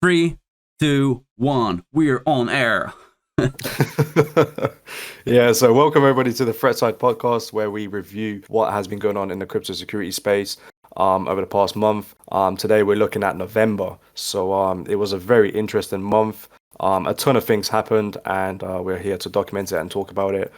Three, two, one. We're on air. Yeah, so welcome everybody to the Threatside podcast where we review what has been going on in the crypto security space over the past month. Today we're looking at November. So it was a very interesting month. A ton of things happened and we're here to document it and talk about it.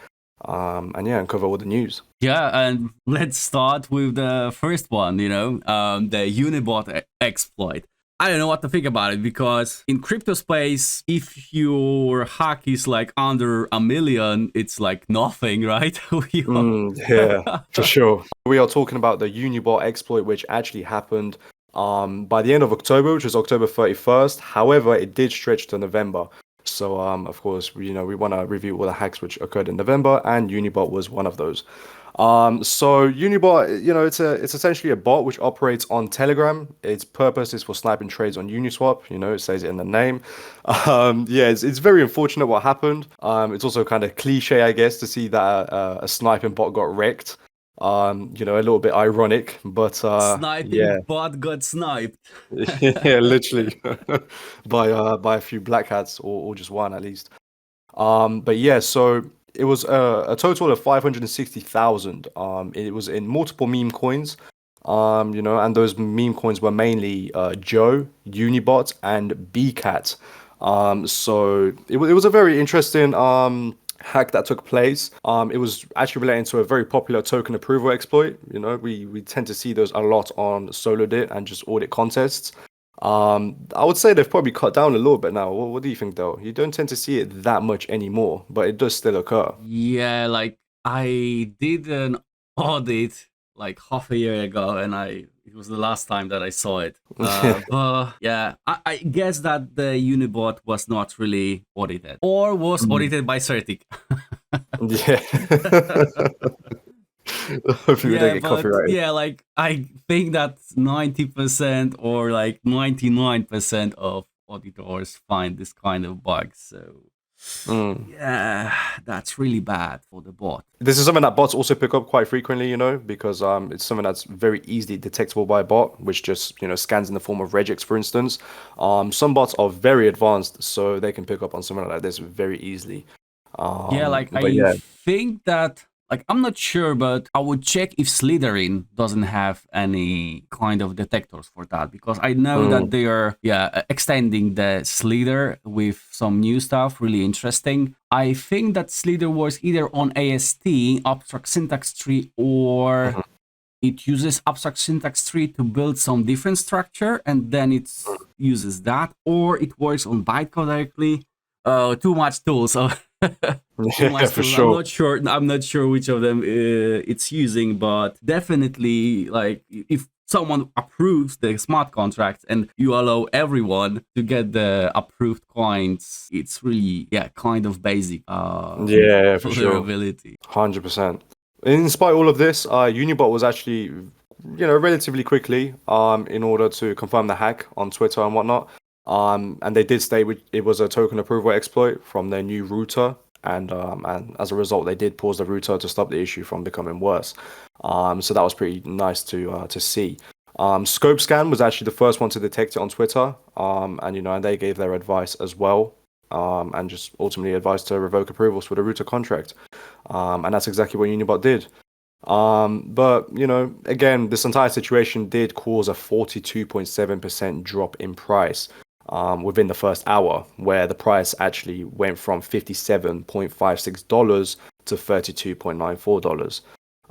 And cover all the news. Yeah, and let's start with the first one, the Unibot exploit. I don't know what to think about it because in crypto space, if your hack is like under a million, it's like nothing, right? Yeah, for sure. We are talking about the Unibot exploit, which actually happened by the end of October, which was October 31st. However, it did stretch to November. So, of course, we want to review all the hacks which occurred in November, and Unibot was one of those. So Unibot, it's essentially a bot which operates on Telegram. Its purpose is for sniping trades on Uniswap. It says it in the name. Yeah, it's very unfortunate what happened. It's also kind of cliche, I guess, to see that a sniping bot got wrecked. A little bit ironic, but Sniping yeah, bot got sniped. yeah, literally by a few black hats or just one at least. But yeah, so it was a total of 560,000. It was in multiple meme coins. And those meme coins were mainly Joe, Unibot, and Bcat. So it was a very interesting hack that took place. It was actually relating to a very popular token approval exploit. We tend to see those a lot on SoloDit and just audit contests. I would say they've probably cut down a little bit now. What do you think, though? You don't tend to see it that much anymore, but it does still occur. Yeah, like I did an audit like half a year ago, and it was the last time that I saw it. But yeah, I guess that the Unibot was not really audited, or was audited by Certic. Yeah. Hopefully we don't Yeah, get but copyrighted. yeah, like I think that 90% or like 99% of auditors find this kind of bugs. So Mm. yeah, that's really bad for the bot. This is something that bots also pick up quite frequently, because it's something that's very easily detectable by a bot, which just, scans in the form of regex, for instance. Some bots are very advanced, so they can pick up on something like this very easily. Yeah, like But I yeah. think that, like, I'm not sure, but I would check if Slytherin doesn't have any kind of detectors for that, because I know that Mm. they are, extending the Slither with some new stuff, really interesting. I think that Slither was either on AST, Abstract Syntax Tree, or Mhm. it uses Abstract Syntax Tree to build some different structure, and then it uses that, or it works on bytecode directly. Too much tools. So too Yeah, much for tools. sure. I'm not sure which of them it's using, but definitely, like, if someone approves the smart contracts and you allow everyone to get the approved coins, it's really kind of basic Yeah, for sure. vulnerability. 100%. In spite of all of this, Unibot was actually, relatively quickly, in order to confirm the hack on Twitter and whatnot. And they did state it was a token approval exploit from their new router, and as a result, they did pause the router to stop the issue from becoming worse. So that was pretty nice to see. Scope Scan was actually the first one to detect it on Twitter, and they gave their advice as well, and just ultimately advised to revoke approvals for the router contract. And that's exactly what Unibot did. But again, this entire situation did cause a 42.7% drop in price within the first hour, where the price actually went from $57.56 to $32.94.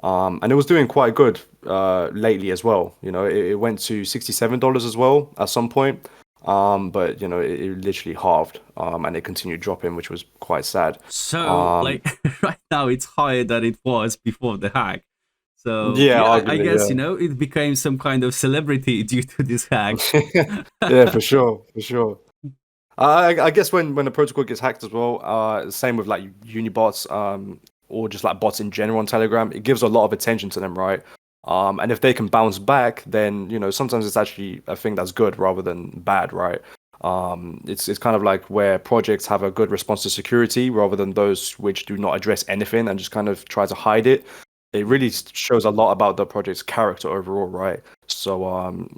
And it was doing quite good lately as well. It went to $67 as well at some point. But it literally halved, and it continued dropping, which was quite sad. So, Um, like, right now it's higher than it was before the hack. So yeah, yeah, I arguably, guess yeah. it became some kind of celebrity due to this hack. Yeah, for sure, for sure. I guess when the protocol gets hacked as well, same with like Unibots, or just like bots in general on Telegram, it gives a lot of attention to them, right? And if they can bounce back, then sometimes it's actually a thing that's good rather than bad, right? It's kind of like where projects have a good response to security rather than those which do not address anything and just kind of try to hide it. it really shows a lot about the project's character overall, right? So,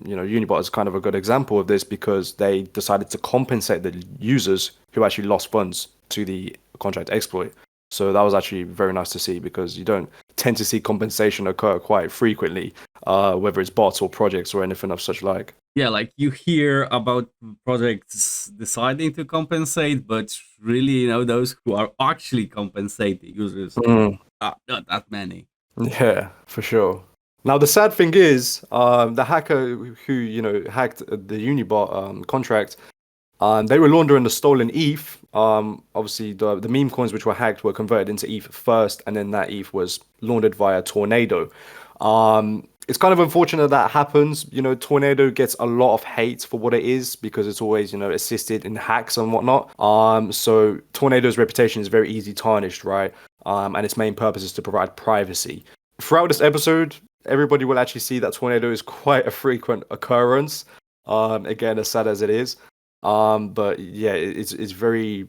Unibot is kind of a good example of this because they decided to compensate the users who actually lost funds to the contract exploit. So that was actually very nice to see because you don't tend to see compensation occur quite frequently, whether it's bots or projects or anything of such like. Yeah, like you hear about projects deciding to compensate, but really, those who are actually compensating users are not that many. Yeah, for sure. Now the sad thing is, the hacker who hacked the Unibot contract, they were laundering the stolen ETH. Obviously, the meme coins which were hacked were converted into ETH first, and then that ETH was laundered via Tornado. It's kind of unfortunate that happens. Tornado gets a lot of hate for what it is because it's always, assisted in hacks and whatnot. So Tornado's reputation is very easily tarnished, right? And its main purpose is to provide privacy. Throughout this episode, everybody will actually see that Tornado is quite a frequent occurrence. Again, as sad as it is. But yeah, it's very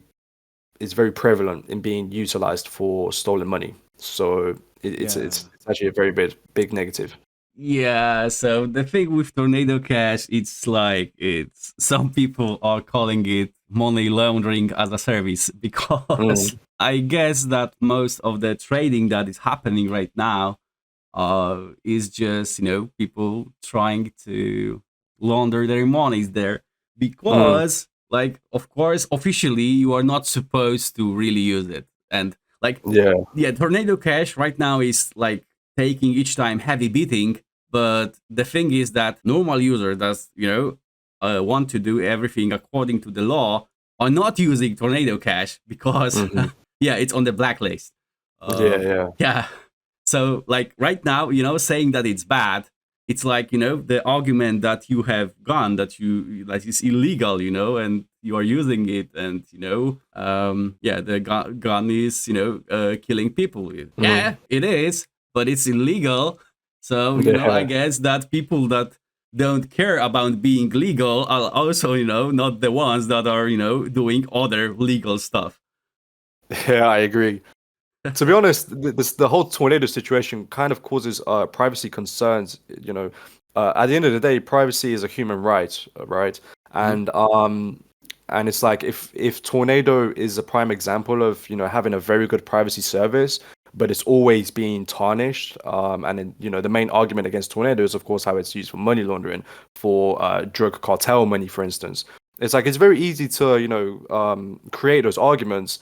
prevalent in being utilized for stolen money. So it's actually a very big negative. Yeah, so the thing with Tornado Cash, it's some people are calling it money laundering as a service because I guess that most of the trading that is happening right now is just, people trying to launder their monies there because, like, of course, officially you are not supposed to really use it. And like, yeah, Tornado Cash right now is like taking each time heavy beating. But the thing is that normal users that want to do everything according to the law are not using Tornado Cash because yeah, it's on the blacklist. Yeah. So like right now, saying that it's bad, it's like the argument that you have gun that is illegal, and you are using it, and the gun is killing people. Yeah, it is, but it's illegal. So, I guess that people that don't care about being legal are also, not the ones that are, doing other legal stuff. Yeah, I agree. To be honest, the whole Tornado situation kind of causes privacy concerns. At the end of the day, privacy is a human right, right? And it's like if Tornado is a prime example of having a very good privacy service, but it's always being tarnished. And then, the main argument against Tornado is, of course, how it's used for money laundering, for drug cartel money, for instance. It's like it's very easy to create those arguments,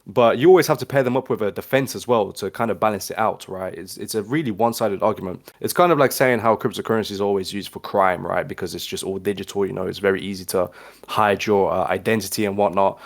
but you always have to pair them up with a defense as well to kind of balance it out, right? It's a really one-sided argument. It's kind of like saying how cryptocurrency is always used for crime, right? Because it's just all digital, it's very easy to hide your identity and whatnot.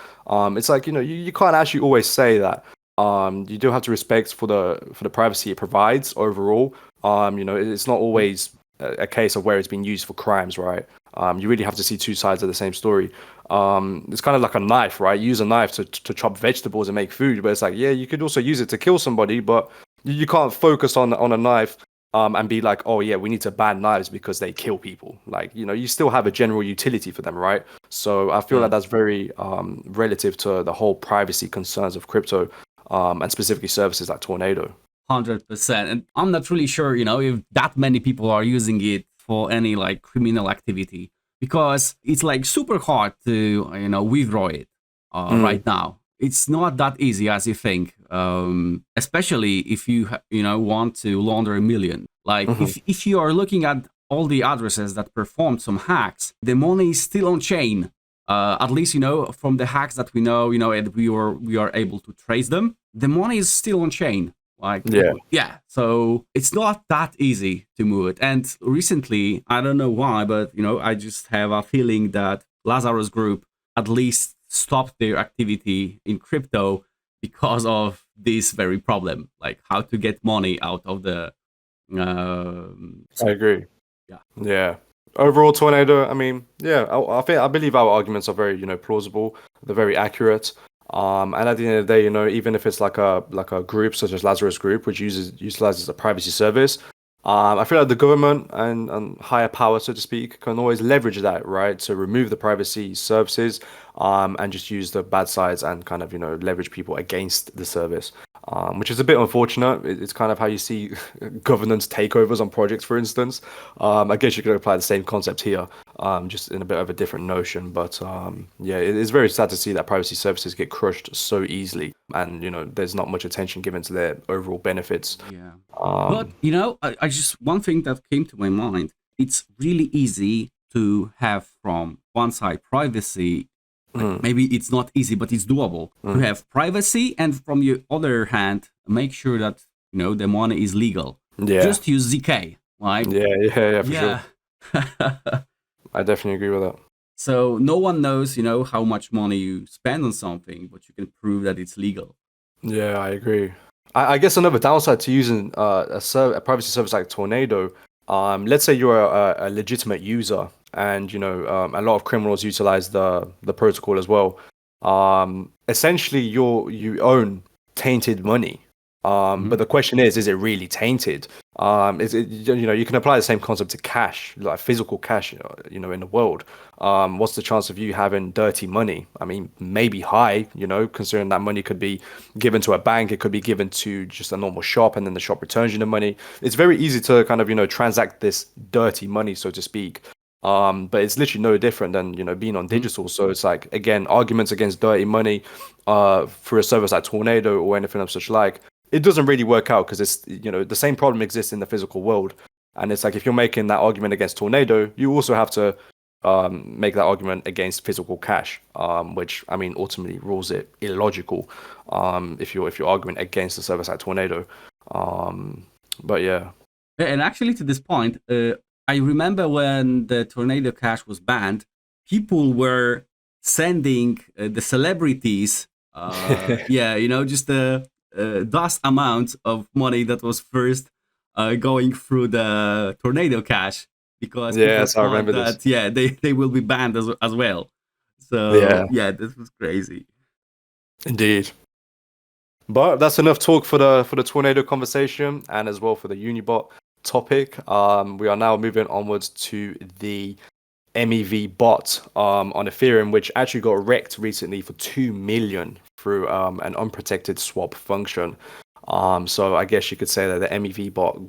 It's like, you can't actually always say that. You do have to respect for the privacy it provides overall. It's not always a case of where it's being used for crimes, right? You really have to see two sides of the same story. It's kind of like a knife, right? You use a knife to chop vegetables and make food, but it's like, yeah, you could also use it to kill somebody, but you can't focus on a knife and be like, oh yeah, we need to ban knives because they kill people. Like, you still have a general utility for them, right? So I feel like that's very relative to the whole privacy concerns of crypto, and specifically services like Tornado. 100%. And I'm not really sure, if that many people are using it for any like criminal activity, because it's like super hard to withdraw it right now. It's not that easy as you think, especially if you want to launder a million. Like if you are looking at all the addresses that performed some hacks, the money is still on chain. At least from the hacks that we know, and we are able to trace them, the money is still on chain. Like, yeah. So it's not that easy to move it. And recently, I don't know why, but I just have a feeling that Lazarus Group at least stopped their activity in crypto because of this very problem, like how to get money out of the. I agree. Yeah. Overall, Tornado. I mean, I believe our arguments are very plausible. They're very accurate. And at the end of the day, even if it's like a group such as Lazarus Group, which utilizes a privacy service, I feel like the government and higher power, so to speak, can always leverage that, right, to remove the privacy services, and just use the bad sides and kind of leverage people against the service. which is a bit unfortunate. It's kind of how you see governance takeovers on projects, for instance. I guess you could apply the same concept here, just in a bit of a different notion. But yeah, it is very sad to see that privacy services get crushed so easily, and there's not much attention given to their overall benefits. Yeah. But Um, I just one thing that came to my mind. It's really easy to have from one side privacy. Like mm, maybe it's not easy, but it's doable to mm. have privacy, and from your other hand, make sure that the money is legal. Yeah, Just use ZK, right? yeah, for sure. Yeah. I definitely agree with that. So no one knows, how much money you spend on something, but you can prove that it's legal. Yeah, I agree. I guess another downside to using a privacy service like Tornado, let's say you're a legitimate user, and a lot of criminals utilize the protocol as well. Essentially, you own tainted money. But Mhm. the question is it really tainted? Is it, you can apply the same concept to cash, like physical cash, in the world. What's the chance of you having dirty money? I mean, maybe high, considering that money could be given to a bank, it could be given to just a normal shop, and then the shop returns you the money. It's very easy to kind of, transact this dirty money, so to speak. But it's literally no different than, being on Mhm. digital. So it's like, again, arguments against dirty money, through a service like Tornado or anything of such like, it doesn't really work out because it's, the same problem exists in the physical world. And it's like, if you're making that argument against Tornado, you also have to make that argument against physical cash, which, I mean, ultimately rules it illogical, if you're arguing against a service like Tornado. Um, but yeah. And actually, to this point, I remember when the Tornado Cash was banned, people were sending the celebrities, yeah, just the vast amount of money that was first going through the Tornado Cash, because people Yes, I thought remember this. that, yeah, they will be banned as well. So, Yeah, yeah, this was crazy. indeed. But that's enough talk for the Tornado conversation, and as well for the Unibot topic. We are now moving onwards to the MEV bot on Ethereum, which actually got wrecked recently for 2 million through an unprotected swap function. So I guess you could say that the MEV bot,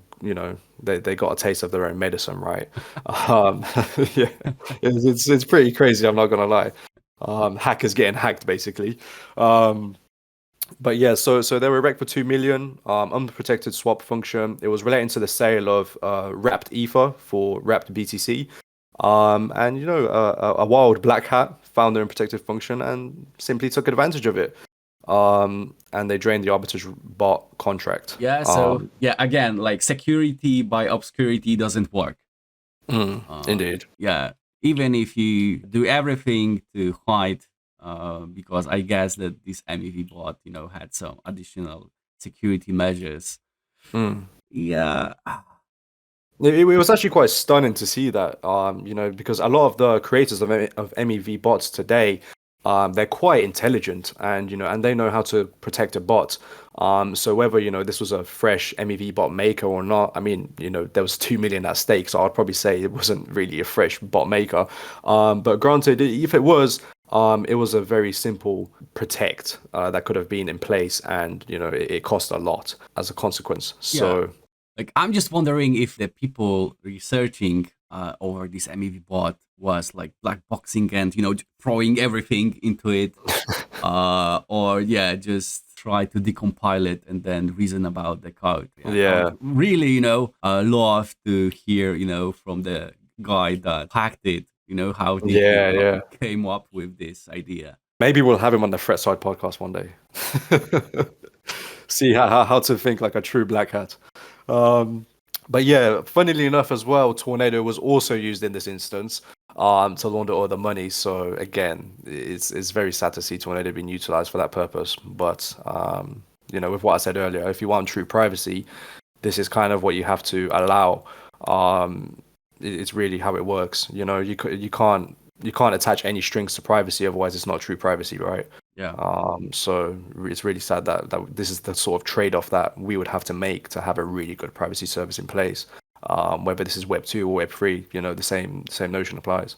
they got a taste of their own medicine, right? Um, yeah, it's pretty crazy. I'm not gonna lie. Hackers getting hacked, basically. Um, but yeah, so they were wrecked for 2 million. Unprotected swap function. It was relating to the sale of wrapped ether for wrapped BTC. And a wild black hat found their unprotected function and simply took advantage of it. And they drained the arbitrage bot contract. Yeah, so, yeah, again, like security by obscurity doesn't work. Indeed. Yeah, even if you do everything to hide, because I guess that this MEV bot, had some additional security measures. Mm. Yeah. It was actually quite stunning to see that, because a lot of the creators of MEV bots today, they're quite intelligent, and and they know how to protect a bot. So whether this was a fresh MEV bot maker or not, I mean, there was 2 million at stake, so I'd probably say it wasn't really a fresh bot maker. But granted, if it was, it was a very simple protect that could have been in place, and it cost a lot as a consequence. Yeah. So. Like, I'm just wondering if the people researching over this MEV bot was like black boxing and, throwing everything into it, or yeah, just try to decompile it and then reason about the code. Yeah, I would Yeah, really, love to hear, from the guy that hacked it. How did he yeah. came up with this idea? Maybe we'll have him on the Threatside podcast one day. See how to think like a true black hat. Um, but yeah, funnily enough as well, Tornado was also used in this instance to launder all the money. So again, it's very sad to see Tornado being utilized for that purpose. But with what I said earlier, if you want true privacy, this is kind of what you have to allow. It's really how it works. You can't attach any strings to privacy, otherwise it's not true privacy, right? Yeah. So it's really sad that this is the sort of trade-off that we would have to make to have a really good privacy service in place. Whether this is Web 2 or Web 3, the same notion applies.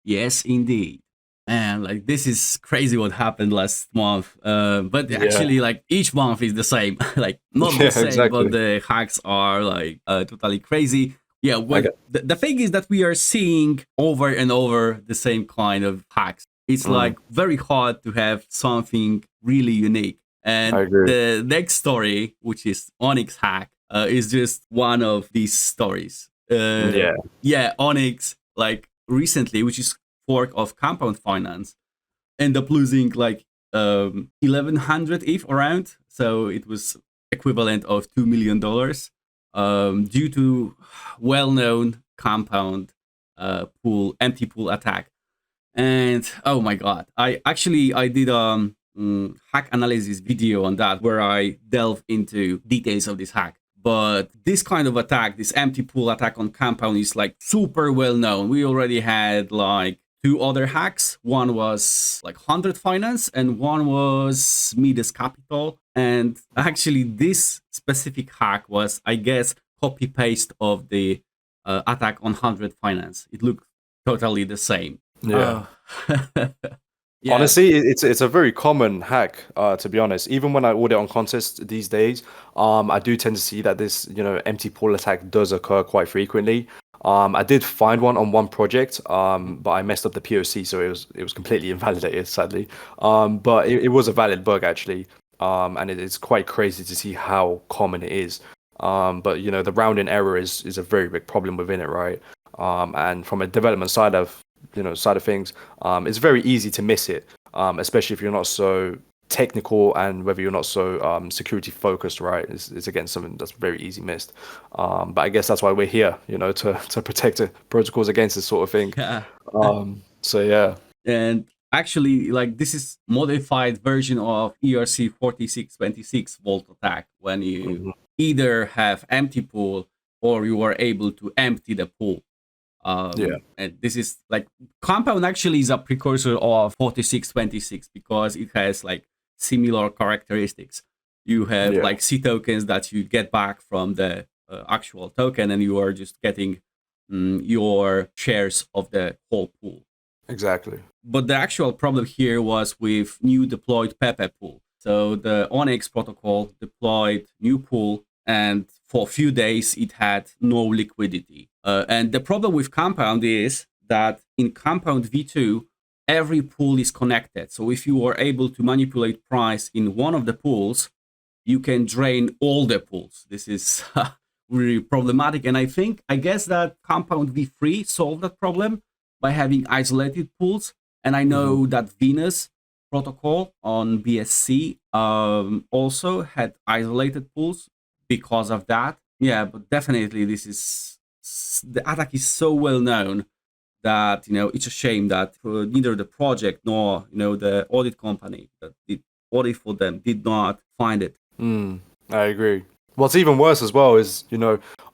Yes, indeed. And like this is crazy what happened last month. But Yeah. actually, like each month is the same. Like not the Yeah, same, but exactly. the hacks are like totally crazy. Yeah, I what get. the thing is that we are seeing over and over the same kind of hacks. It's Mm, like very hard to have something really unique. I And agree. the next story, which is Onyx hack, is just one of these stories. Yeah. Yeah, Onyx, like recently, which is fork of Compound Finance, end up losing like 1100 ETH around. So it was equivalent of $2 million due to well-known Compound pool empty pool attack. And oh my god, I did hack analysis video on that where I delve into details of this hack. But this kind of attack, this empty pool attack on Compound, is like super well known. We already had like two other hacks. One was like 100 Finance, and one was Midas Capital. And actually, this specific hack was, I guess, copy paste of the attack on 100 Finance. It looked totally the same. Yeah. Oh, yeah, Honestly, it's a very common hack, to be honest. Even when I audit on contests these days, I do tend to see that this, empty pool attack does occur quite frequently. I did find one on one project, but I messed up the POC, so it was completely invalidated, sadly. But it was a valid bug actually, and it is quite crazy to see how common it is. But the rounding error is a very big problem within it, right? And from a development side of things, it's very easy to miss it, especially if you're not so technical and whether you're not so security focused, right? It's again something that's very easy missed. But I guess that's why we're here, to protect the protocols against this sort of thing. yeah. So yeah. And actually, like this is modified version of ERC 4626 Vault attack when you Mhm. either have empty pool or you are able to empty the pool. Yeah. And this is like Compound actually is a precursor of 4626 because it has like similar characteristics. You have Yeah. like C tokens that you get back from the actual token, and you are just getting your shares of the whole pool. Exactly. But the actual problem here was with new deployed Pepe pool. So the Onyx protocol deployed new pool, and for a few days it had no liquidity. And the problem with Compound is that in Compound V2, every pool is connected. So if you are able to manipulate price in one of the pools, you can drain all the pools. This is really problematic. And I guess that Compound V3 solved that problem by having isolated pools. And I Hmm. know that Venus protocol on BSC also had isolated pools because of that. Yeah, but definitely the attack is so well known that it's a shame that neither the project nor the audit company that did audit for them did not find it. I agree. What's even worse as well is,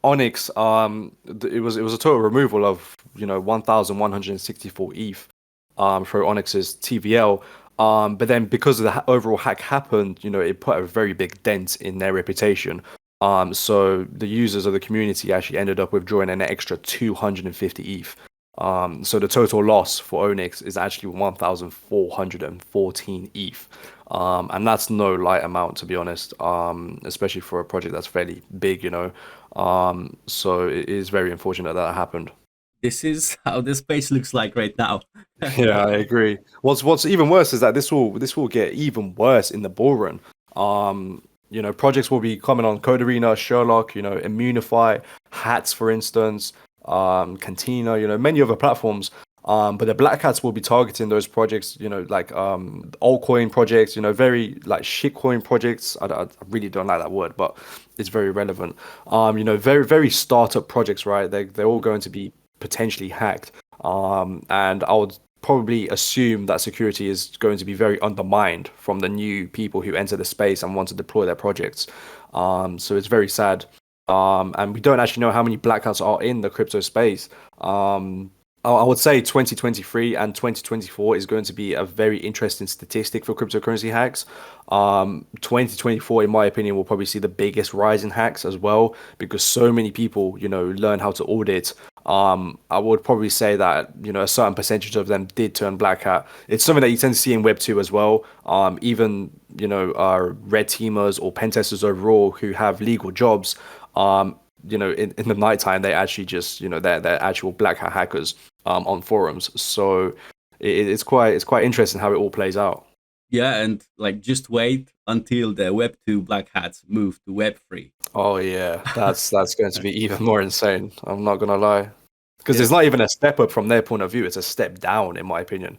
Onyx. It was a total removal of 1,164 ETH, for Onyx's TVL. But then because of the overall hack happened, it put a very big dent in their reputation. So the users of the community actually ended up withdrawing an extra 250 ETH. So the total loss for Onyx is actually 1,414 ETH. And that's no light amount, to be honest, especially for a project that's fairly big. So it is very unfortunate that happened. This is how the space looks like right now. Yeah, I agree. What's even worse is that this will get even worse in the bull run. Projects will be coming on Code Arena, Sherlock, Immunify, Hats, for instance, Cantina, many other platforms. But the Black Hats will be targeting those projects, like altcoin projects, very like shitcoin projects. I really don't like that word, but it's very relevant. Very, very startup projects, right? They're all going to be potentially hacked. And I would probably assume that security is going to be very undermined from the new people who enter the space and want to deploy their projects. So it's very sad. And we don't actually know how many blackouts are in the crypto space. I would say 2023 and 2024 is going to be a very interesting statistic for cryptocurrency hacks. 2024, in my opinion, will probably see the biggest rise in hacks as well because so many people, learn how to audit I would probably say that, a certain percentage of them did turn black hat. It's something that you tend to see in Web 2 as well. Even, red teamers or pen testers overall who have legal jobs, in the nighttime, they actually just, they're actual black hat hackers on forums. So it's quite interesting how it all plays out. Yeah, and like just wait until the Web 2 black hats move to Web 3. Oh yeah, that's going to be even more insane. I'm not gonna lie, because Yeah. it's not even a step up from their point of view; it's a step down, in my opinion.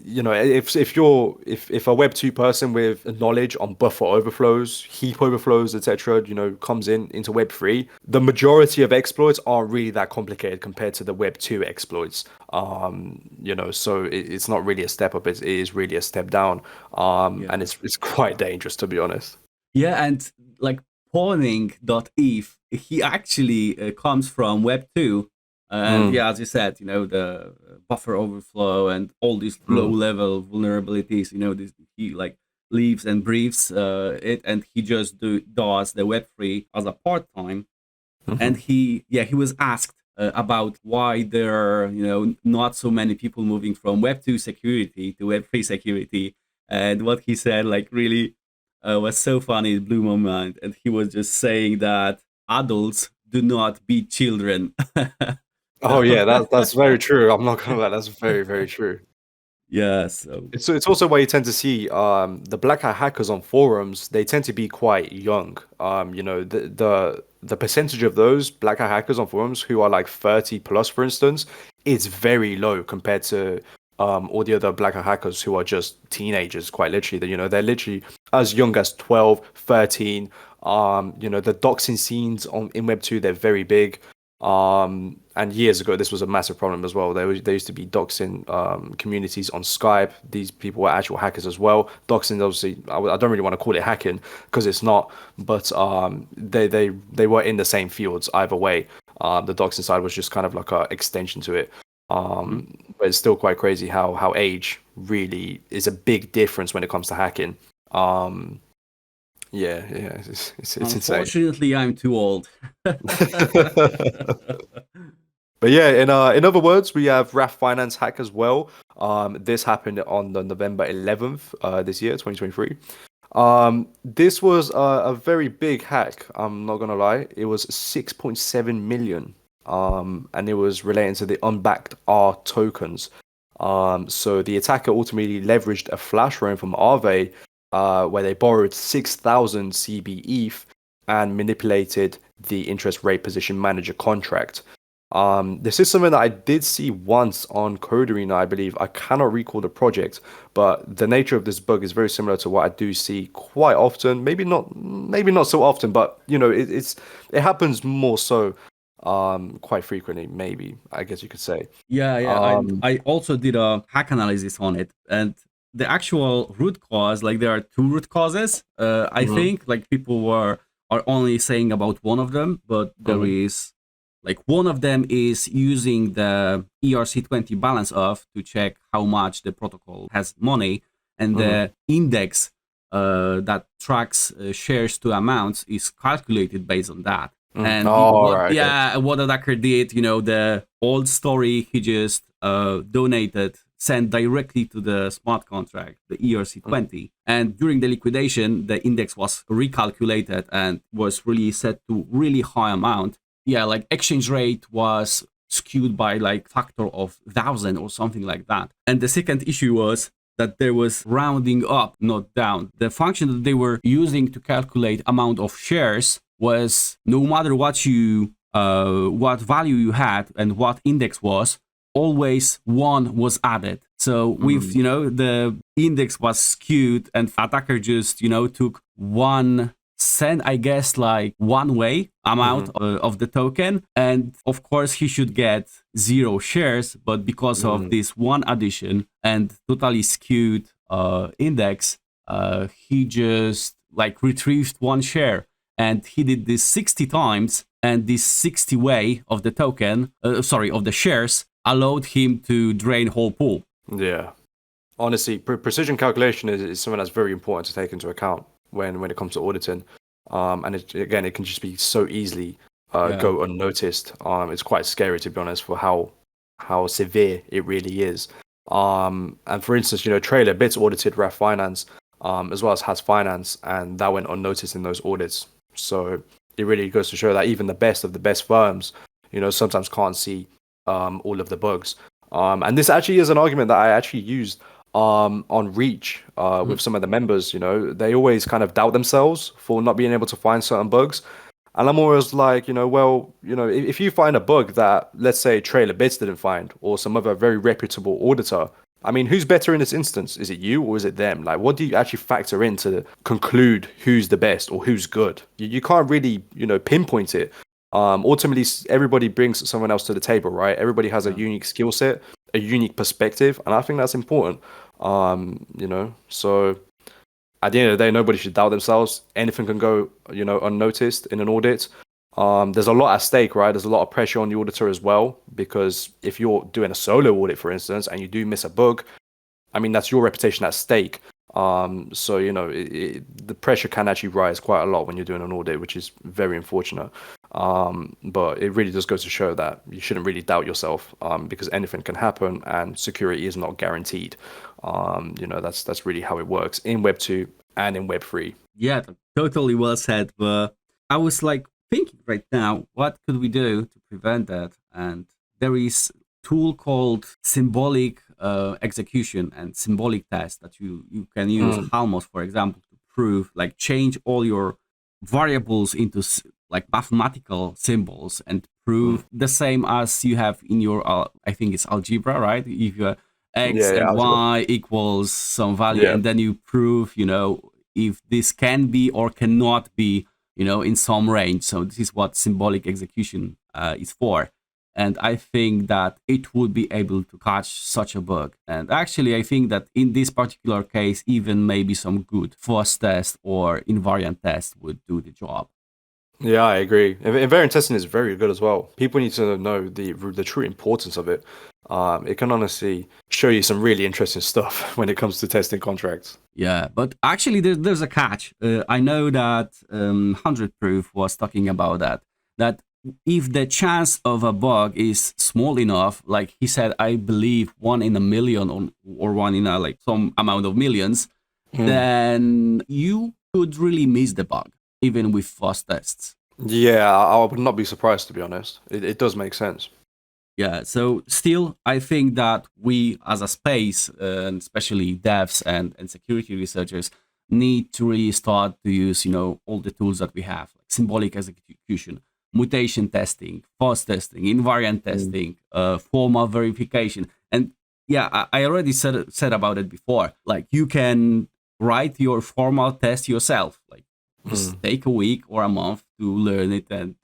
If a Web 2 person with knowledge on buffer overflows, heap overflows, etc., comes into Web 3, the majority of exploits aren't really that complicated compared to the Web 2 exploits. So it's not really a step up; it is really a step down. Yeah. And it's quite dangerous, to be honest. Yeah, and like pawning.eth, he actually comes from Web 2. And Mm, yeah, as you said, the buffer overflow and all these low mm, level vulnerabilities, he like lives and breathes it, and he just does the Web3 as a part time. And mhm. he was asked about why there are, not so many people moving from Web2 security to Web3 security. And what he said, like, really was so funny, it blew my mind. And he was just saying that adults do not beat children. Oh So yeah, that's very true. I'm not gonna lie, that's very, very true. yeah, so It's also why you tend to see the black hat hackers on forums. They tend to be quite young. The percentage of those black hat hackers on forums who are like 30 plus, for instance, is very low compared to all the other black hat hackers who are just teenagers. Quite literally, they're literally as young as 12, 13. The doxing scenes on in Web 2, they're very big. And years ago, this was a massive problem as well. There used to be doxing communities on Skype. These people were actual hackers as well. Doxing, obviously, I don't really want to call it hacking because it's not, but they were in the same fields either way. The doxing side was just kind of like a extension to it. mhm. But it's still quite crazy how age really is a big difference when it comes to hacking. Um, yeah, it's insane. Unfortunately, I'm too old. But yeah, in other words, we have RAF Finance hack as well. This happened on the November 11th, this year, 2023. This was a very big hack. I'm not gonna lie. It was 6.7 million. And it was relating to the unbacked R tokens. So the attacker ultimately leveraged a flash loan from Aave, where they borrowed 6,000 CB ETH and manipulated the interest rate position manager contract. This is something that I did see once on Code Arena, I believe. I cannot recall the project, but the nature of this bug is very similar to what I do see quite often. Maybe not so often, but it happens more so, quite frequently. Maybe I guess you could say. Yeah. And Um, I also did a hack analysis on it, and the actual root cause, like there are two root causes. I mhm, think like people are only saying about one of them, but there mhm, is like one of them is using the ERC20 balance off to check how much the protocol has money, and mhm, the index that tracks shares to amounts is calculated based on that. mhm. And Oh, right, okay. what attacker did, the old story, he just donated, sent directly to the smart contract, the Mhm, ERC20. And during the liquidation, the index was recalculated and was really set to really high amount. Yeah, like exchange rate was skewed by like factor of 1,000 or something like that. And the second issue was that there was rounding up, not down. The function that they were using to calculate amount of shares was no matter what value you had and what index was, always one was added. So with mhm, the index was skewed and attacker just took 1 cent, I guess, like one way amount mhm, of the token, and of course he should get 0 shares, but because of mhm, this one addition and totally skewed index, he just like retrieved 1 share, and he did this 60 times, and this 60 way of the token, of the shares, allowed him to drain whole pool. yeah. Honestly, precision calculation is something that's very important to take into account when it comes to auditing. And again, it can just be so easily Yeah. go unnoticed. It's quite scary, to be honest, for how severe it really is. And for instance, Trailer Bits audited Raf Finance, as well as Has Finance, and that went unnoticed in those audits. So it really goes to show that even the best of the best firms, sometimes can't see all of the bugs. And this actually is an argument that I actually used on Reach with some of the members. They always kind of doubt themselves for not being able to find certain bugs. And I'm always like, well, if you find a bug that, let's say, Trailer Bits didn't find, or some other very reputable auditor, I mean, who's better in this instance? Is it you or is it them? Like, what do you actually factor in to conclude who's the best or who's good? You can't really, pinpoint it. Ultimately, everybody brings someone else to the table, right? Everybody has a Yeah. unique skill set, a unique perspective, and I think that's important. So at the end of the day, nobody should doubt themselves. Anything can go, unnoticed in an audit. There's a lot at stake, right? There's a lot of pressure on the auditor as well, because if you're doing a solo audit, for instance, and you do miss a bug, I mean, that's your reputation at stake. So the pressure can actually rise quite a lot when you're doing an audit, which is very unfortunate. But it really just goes to show that you shouldn't really doubt yourself, because anything can happen, and security is not guaranteed. That's really how it works in Web 2 and in Web 3. Yeah, totally well said. But I was like thinking right now, what could we do to prevent that? And there is a tool called symbolic execution and symbolic test that you can use almost, for example, to prove, like, change all your variables into like mathematical symbols and prove the same as you have in your I think it's algebra, right? If you x Yeah, and algebra. y equals some value, Yeah, and then you prove, if this can be or cannot be, in some range. So this is what symbolic execution is for. And I think that it would be able to catch such a bug. And actually, I think that in this particular case, even maybe some good force test or invariant test would do the job. yeah, I agree. Invariant testing is very good as well. People need to know the true importance of it. It can honestly show you some really interesting stuff when it comes to testing contracts. Yeah, but actually, there's a catch. I know that 100 Proof was talking about that if the chance of a bug is small enough, like he said, I believe 1 in a million, or one in a, like, some amount of millions, then you could really miss the bug, even with fast tests. Yeah, I would not be surprised, to be honest. It does make sense. Yeah, so still, I think that we as a space, and especially devs and security researchers, need to really start to use, all the tools that we have, like symbolic execution, mutation testing, fast testing, invariant testing, formal verification. And yeah, I already said about it before. Like, you can write your formal test yourself. Like, just take a week or a month to learn it, and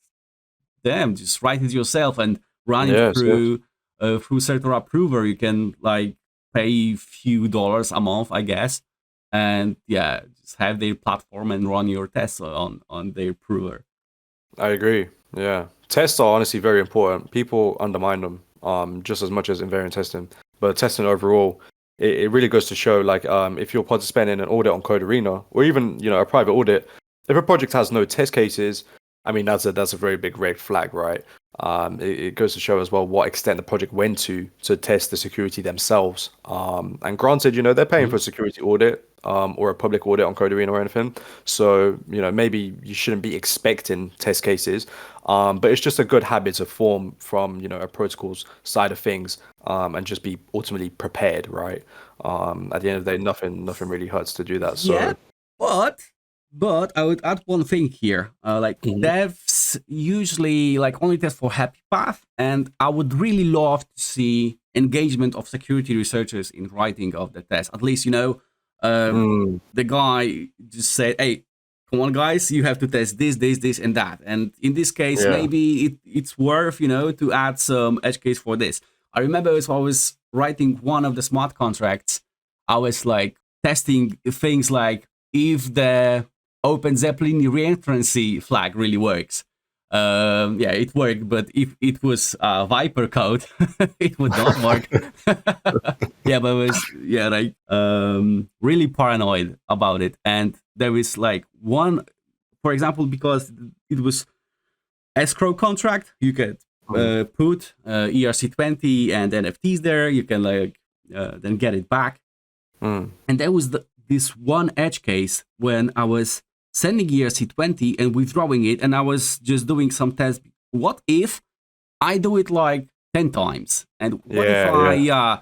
damn, just write it yourself and run it Yes, yes. through certain approver. You can, like, pay a few dollars a month, I guess, and yeah, just have their platform and run your tests on their prover. I agree. Yeah. Tests are honestly very important. People undermine them just as much as invariant testing. But testing overall, it really goes to show, like, if you're participating in an audit on Code Arena, or even, a private audit, if a project has no test cases, I mean, that's a very big red flag, right? It goes to show as well what extent the project went to test the security themselves. And granted, they're paying for a security audit, or a public audit on Code Arena or anything. So, maybe you shouldn't be expecting test cases. But it's just a good habit to form from, a protocols side of things, and just be ultimately prepared, right? At the end of the day, nothing really hurts to do that. Yeah, So, but I would add one thing here. Like, Mhm. devs usually, like, only test for happy path, and I would really love to see engagement of security researchers in writing of the test. At least, Mm, the guy just said, "Hey, come on, guys, you have to test this, and that." And in this case, yeah. maybe it's worth, to add some edge case for this. I remember as I was writing one of the smart contracts, I was like testing things like if the Open Zeppelin reentrancy flag really works. Yeah, it worked, but if it was Viper code, it would not work. Yeah, but I was, yeah, like, really paranoid about it. And there is like one, for example, because it was escrow contract. You could put ERC20 and NFTs there. You can then get it back. And there was this one edge case when I was sending ERC20 and withdrawing it, and I was just doing some tests. What if I do it like 10 times? And what if I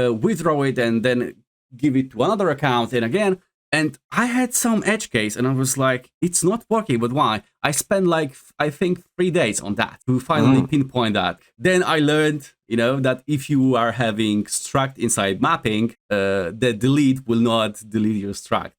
withdraw it and then give it to another account and again? And I had some edge case and I was like, it's not working, but why? I spent I think 3 days on that to finally pinpoint that. Then I learned, that if you are having struct inside mapping, the delete will not delete your struct.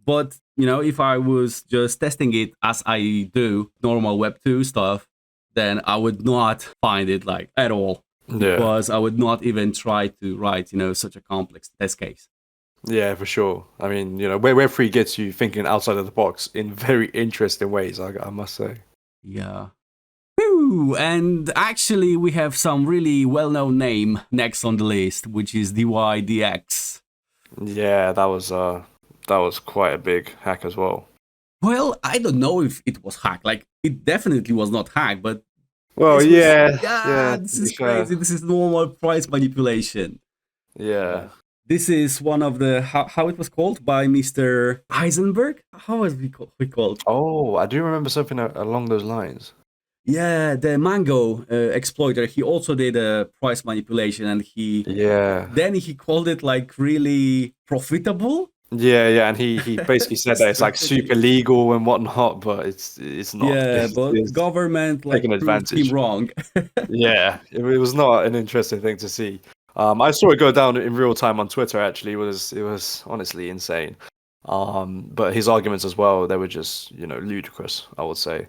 But, if I was just testing it as I do normal Web 2 stuff, then I would not find it at all. Yeah. Because I would not even try to write, such a complex test case. Yeah, for sure. I mean, Web3 gets you thinking outside of the box in very interesting ways, I must say. Yeah. Whew. And actually, we have some really well-known name next on the list, which is DYDX. Yeah, that was quite a big hack as well. Well, I don't know if it was hacked. It definitely was not hacked, but... Well, this is crazy. This is normal price manipulation. Yeah. This is one of the, how it was called by Mr. Heisenberg? How was he called? Oh, I do remember something along those lines. Yeah, the Mango exploiter, he also did a price manipulation and then he called it really profitable. Yeah, and he basically said that it's super legal and whatnot, but it's not. Yeah, but government taking advantage. Him wrong. Yeah, it was not an interesting thing to see. I saw it go down in real time on Twitter. Actually, it was honestly insane. But his arguments as well, they were just ludicrous, I would say.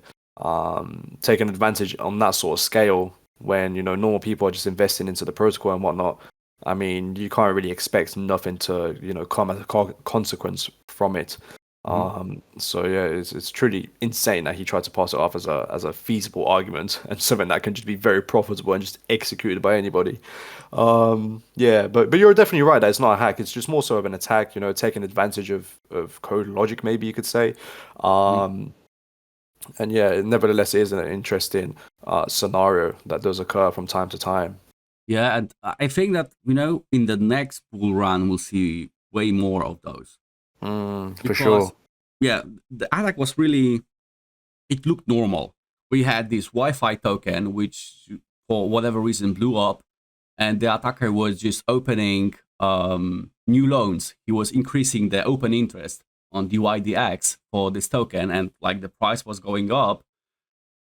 Taking advantage on that sort of scale when normal people are just investing into the protocol and whatnot. I mean, you can't really expect nothing to come as a consequence from it. So yeah, it's truly insane that he tried to pass it off as a feasible argument and something that can just be very profitable and just executed by anybody. Yeah, but you're definitely right that it's not a hack. It's just more so of an attack, taking advantage of code logic, maybe you could say. And yeah, nevertheless, it is an interesting scenario that does occur from time to time. Yeah, and I think that in the next bull run we'll see way more of those. For sure. Yeah, the attack was it looked normal. We had this Wi-Fi token, which for whatever reason blew up, and the attacker was just opening new loans. He was increasing the open interest on DYDX for this token, and the price was going up.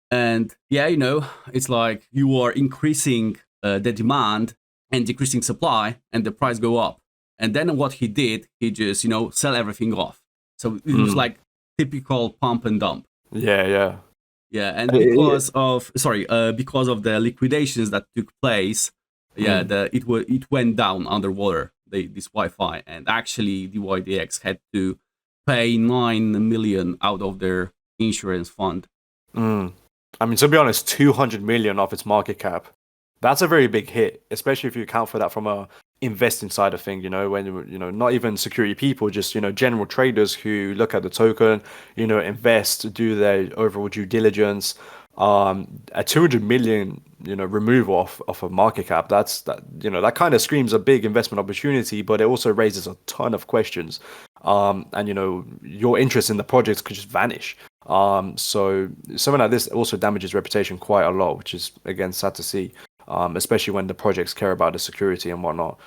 And yeah, it's you are increasing the demand and decreasing supply, and the price go up. And then what he did, he just, sell everything off. So it was typical pump and dump. Yeah. Yeah, and because of the liquidations that took place, it went down underwater, this Wi-Fi. And actually, the YDX had to pay 9 million out of their insurance fund. I mean, to be honest, 200 million off its market cap. That's a very big hit, especially if you account for that from a investing side of thing, when not even security people, just general traders who look at the token, invest, do their overall due diligence. A 200 million remove off of market cap, that kind of screams a big investment opportunity, but it also raises a ton of questions, and your interest in the project could just vanish. So something like this also damages reputation quite a lot, which is again sad to see. Especially when the projects care about the security and whatnot.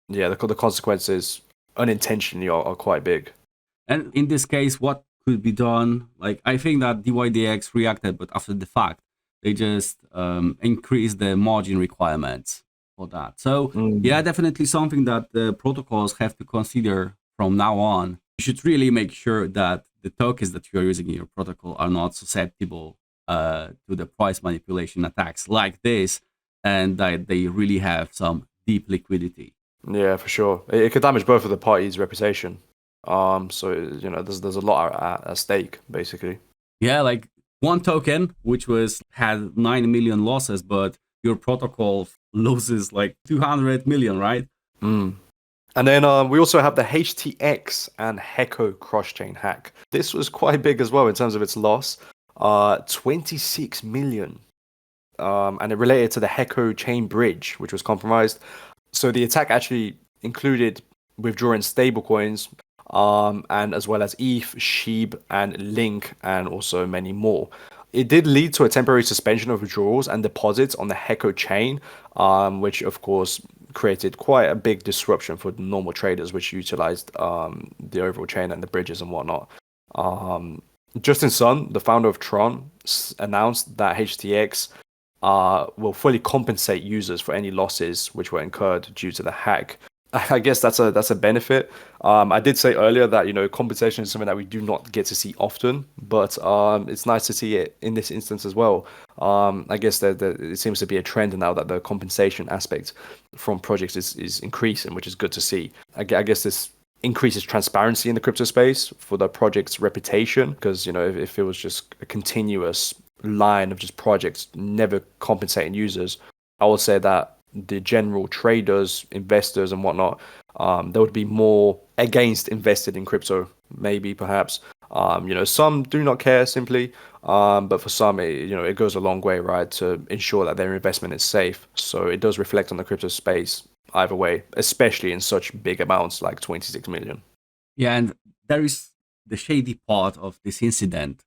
The consequences unintentionally are quite big. And in this case, what could be done? I think that DYDX reacted, but after the fact, they just increased the margin requirements for that. So yeah, definitely something that the protocols have to consider from now on. You should really make sure that the tokens that you are using in your protocol are not susceptible to the price manipulation attacks like this, and that they really have some deep liquidity. Yeah, for sure. It could damage both of the parties' reputation. So there's a lot at stake, basically. Yeah, one token which had 9 million losses, but your protocol loses 200 million, right? And then we also have the HTX and Hecko cross-chain hack. This was quite big as well in terms of its loss, 26 million. And it related to the Hecko chain bridge, which was compromised. So the attack actually included withdrawing stablecoins, and as well as ETH, SHIB, and Link, and also many more. It did lead to a temporary suspension of withdrawals and deposits on the Hecko chain, which of course created quite a big disruption for normal traders, which utilized the overall chain and the bridges and whatnot. Justin Sun, the founder of Tron, announced that HTX will fully compensate users for any losses which were incurred due to the hack. I guess that's a benefit. I did say earlier that compensation is something that we do not get to see often, but it's nice to see it in this instance as well. I guess that it seems to be a trend now that the compensation aspect from projects is increasing, which is good to see. I guess this increases transparency in the crypto space for the project's reputation, because if it was just a continuous line of just projects never compensating users, I would say that the general traders, investors, and whatnot, they would be more against invested in crypto. Maybe, perhaps, some do not care simply, but for some, it goes a long way, right, to ensure that their investment is safe. So it does reflect on the crypto space either way, especially in such big amounts like 26 million. Yeah, and there is the shady part of this incident,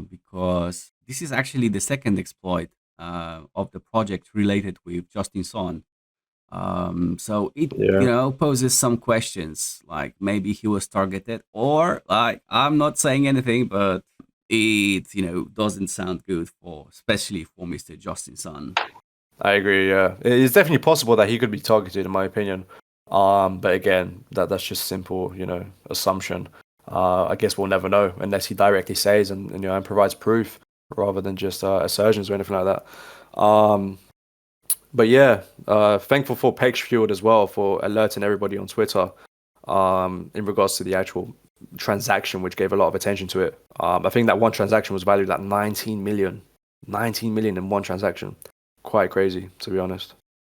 because this is actually the second exploit of the project related with Justin Sun. So it poses some questions, like maybe he was targeted, or like, I'm not saying anything, but it doesn't sound good, especially for Mr. Justin Sun. I agree. Yeah, it's definitely possible that he could be targeted, in my opinion. But again, that's just simple, assumption. I guess we'll never know unless he directly says and provides proof, rather than just assertions or anything like that. But yeah, thankful for Pexfield as well for alerting everybody on Twitter in regards to the actual transaction, which gave a lot of attention to it. I think that one transaction was valued at 19 million. 19 million in one transaction. Quite crazy, to be honest.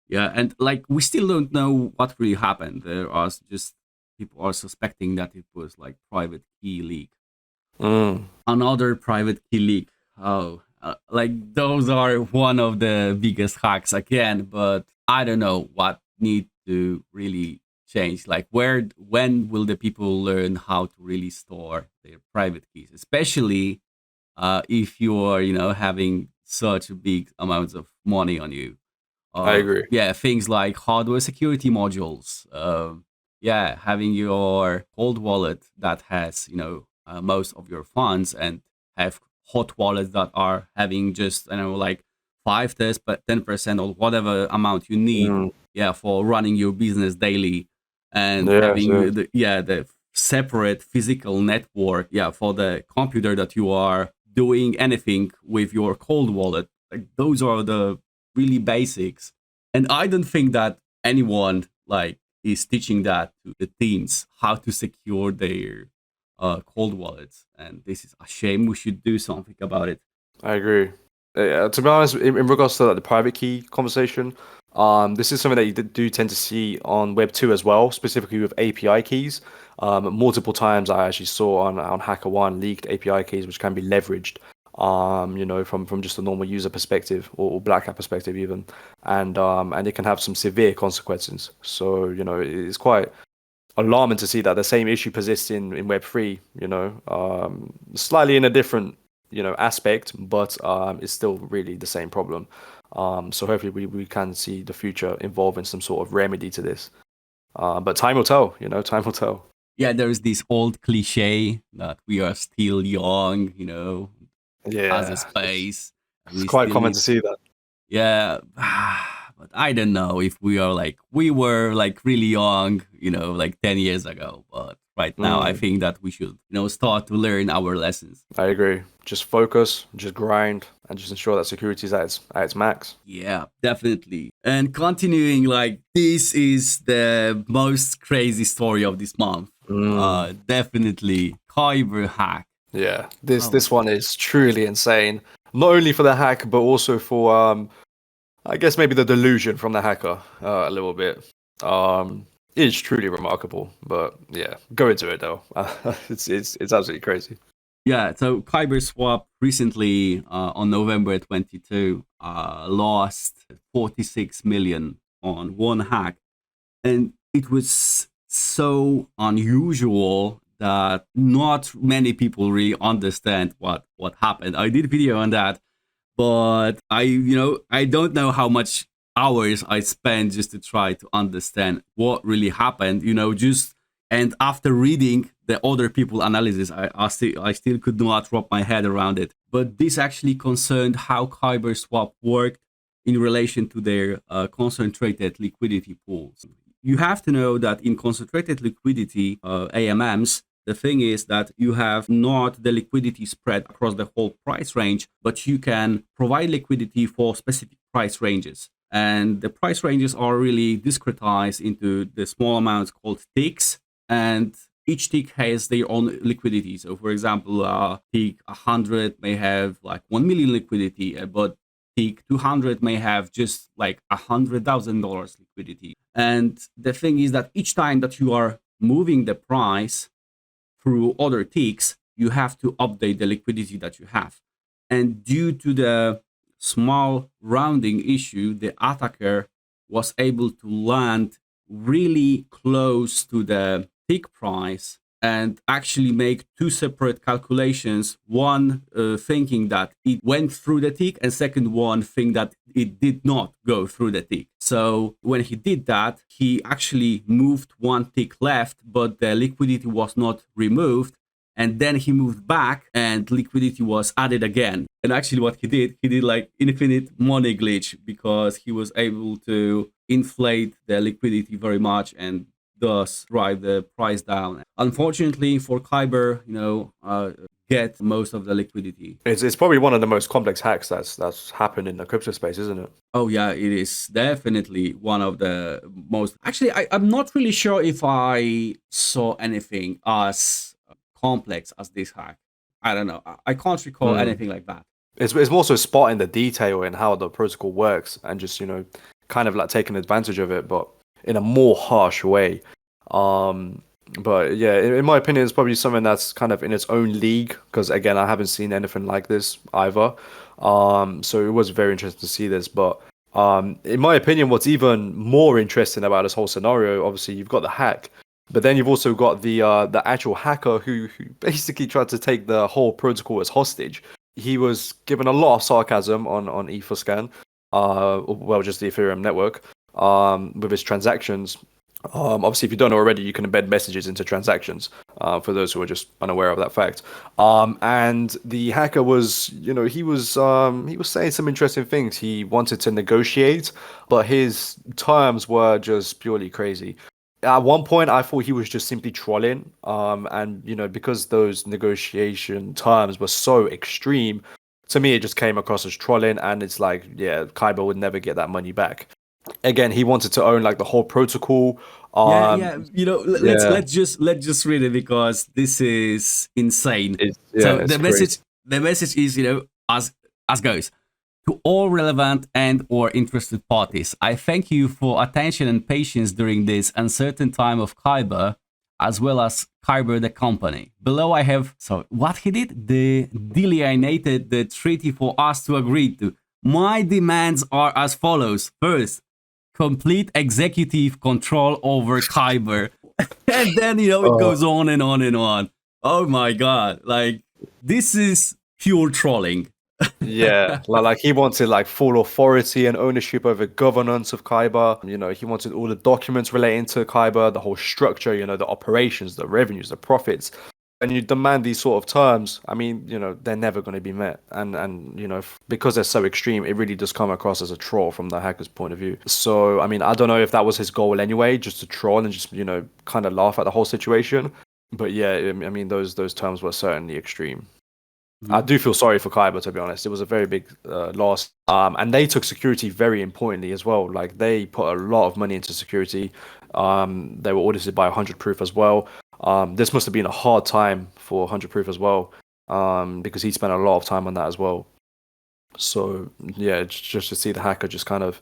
Yeah, and like, we still don't know what really happened. There are just people are suspecting that it was like private key leak. Another private key leak. Oh, like, those are one of the biggest hacks again, but I don't know what need to really change. Like, when will the people learn how to really store their private keys, especially if you are having such big amounts of money on you. I agree. Yeah, things like hardware security modules. Yeah, having your cold wallet that has most of your funds, and have hot wallets that are having just like 10% or whatever amount you need. Yeah, for running your business daily, and having the separate physical network. Yeah, for the computer that you are doing anything with your cold wallet. Like, those are the really basics, and I don't think that anyone like is teaching that to the teams, how to secure their cold wallets, and this is a shame. We should do something about it. I agree. To be honest, in regards to the private key conversation, this is something that you do tend to see on Web 2 as well, specifically with API keys. Multiple times I actually saw on HackerOne leaked API keys which can be leveraged, from just a normal user perspective, or black hat perspective even, and it can have some severe consequences. So it's quite alarming to see that the same issue persists in Web 3. Slightly in a different aspect, but it's still really the same problem. So hopefully we can see the future involving some sort of remedy to this. But time will tell. Time will tell. Yeah, there's this old cliche that we are still young, as a space. It's quite common to see that. Yeah, but I don't know if we were like really young, like 10 years ago. But right now, I think that we should, start to learn our lessons. I agree. Just focus, just grind, and just ensure that security is at its max. Yeah, definitely. And continuing, like, this is the most crazy story of this month. Definitely Kyber hack. Yeah, this one is truly insane. Not only for the hack, but also for I guess maybe the delusion from the hacker a little bit. It's truly remarkable. But yeah, go into it though. It's absolutely crazy. Yeah, so Kyber Swap recently on November 22 lost 46 million on one hack, and it was so unusual that not many people really understand what happened. I did a video on that, but I don't know how much hours I spent just to try to understand what really happened. Just and after reading the other people analysis, I still could not wrap my head around it. But this actually concerned how Kyber Swap worked in relation to their concentrated liquidity pools. You have to know that in concentrated liquidity AMMs, the thing is that you have not the liquidity spread across the whole price range, but you can provide liquidity for specific price ranges. And the price ranges are really discretized into the small amounts called ticks. And each tick has their own liquidity. So, for example, tick 100 may have like 1 million liquidity, but tick 200 may have just like $100,000 liquidity. And the thing is that each time that you are moving the price through other ticks, you have to update the liquidity that you have. And due to the small rounding issue, the attacker was able to land really close to the tick price and actually make two separate calculations. One thinking that it went through the tick, and second one think that it did not go through the tick. So when he did that, he actually moved one tick left, but the liquidity was not removed. And then he moved back and liquidity was added again. And actually what he did like infinite money glitch, because he was able to inflate the liquidity very much and thus drive the price down. Unfortunately for Kyber, get most of the liquidity. It's probably one of the most complex hacks that's happened in the crypto space, isn't it? Oh yeah, it is definitely one of the most. Actually, I'm not really sure if I saw anything as complex as this hack. I don't know. I can't recall Mm. anything like that. It's more so spotting the detail in how the protocol works and just kind of like taking advantage of it, but in a more harsh way. Um, but yeah, in my opinion, it's probably something that's kind of in its own league because again, I haven't seen anything like this either. So it was very interesting to see this, but in my opinion, what's even more interesting about this whole scenario, obviously, you've got the hack, but then you've also got the actual hacker who basically tried to take the whole protocol as hostage. He was given a lot of sarcasm on Etherscan, well, just the Ethereum network, with his transactions. Obviously, if you don't know already, you can embed messages into transactions. For those who are just unaware of that fact. And the hacker was, he was saying some interesting things. He wanted to negotiate, but his terms were just purely crazy. At one point, I thought he was just simply trolling. And because those negotiation terms were so extreme, to me, it just came across as trolling. And it's like, yeah, Kyber would never get that money back. Again, he wanted to own like the whole protocol. Yeah, Um, yeah. Let's yeah, let's just read it because this is insane. yeah, So it's crazy. the message is as goes. To all relevant and or interested parties, I thank you for attention and patience during this uncertain time of Kyber, as well as Kyber the company. Below I have, so what he did? The delineated the treaty for us to agree to. My demands are as follows. First, complete executive control over Kyber. And then, it Oh, goes on and on and on. Oh my God. Like, this is pure trolling. yeah, like he wanted like full authority and ownership over governance of Kyber. He wanted all the documents relating to Kyber, the whole structure, the operations, the revenues, the profits. And you demand these sort of terms, I mean, they're never going to be met. And because they're so extreme, it really does come across as a troll from the hacker's point of view. So, I mean, I don't know if that was his goal anyway, just to troll and just, kind of laugh at the whole situation. But yeah, I mean, those terms were certainly extreme. I Mhm. do feel sorry for Kaiba, to be honest. It was a very big loss. And they took security very importantly as well. Like they put a lot of money into security. They were audited by 100 Proof as well. This must have been a hard time for 100 Proof as well, because he spent a lot of time on that as well. So yeah, just to see the hacker just kind of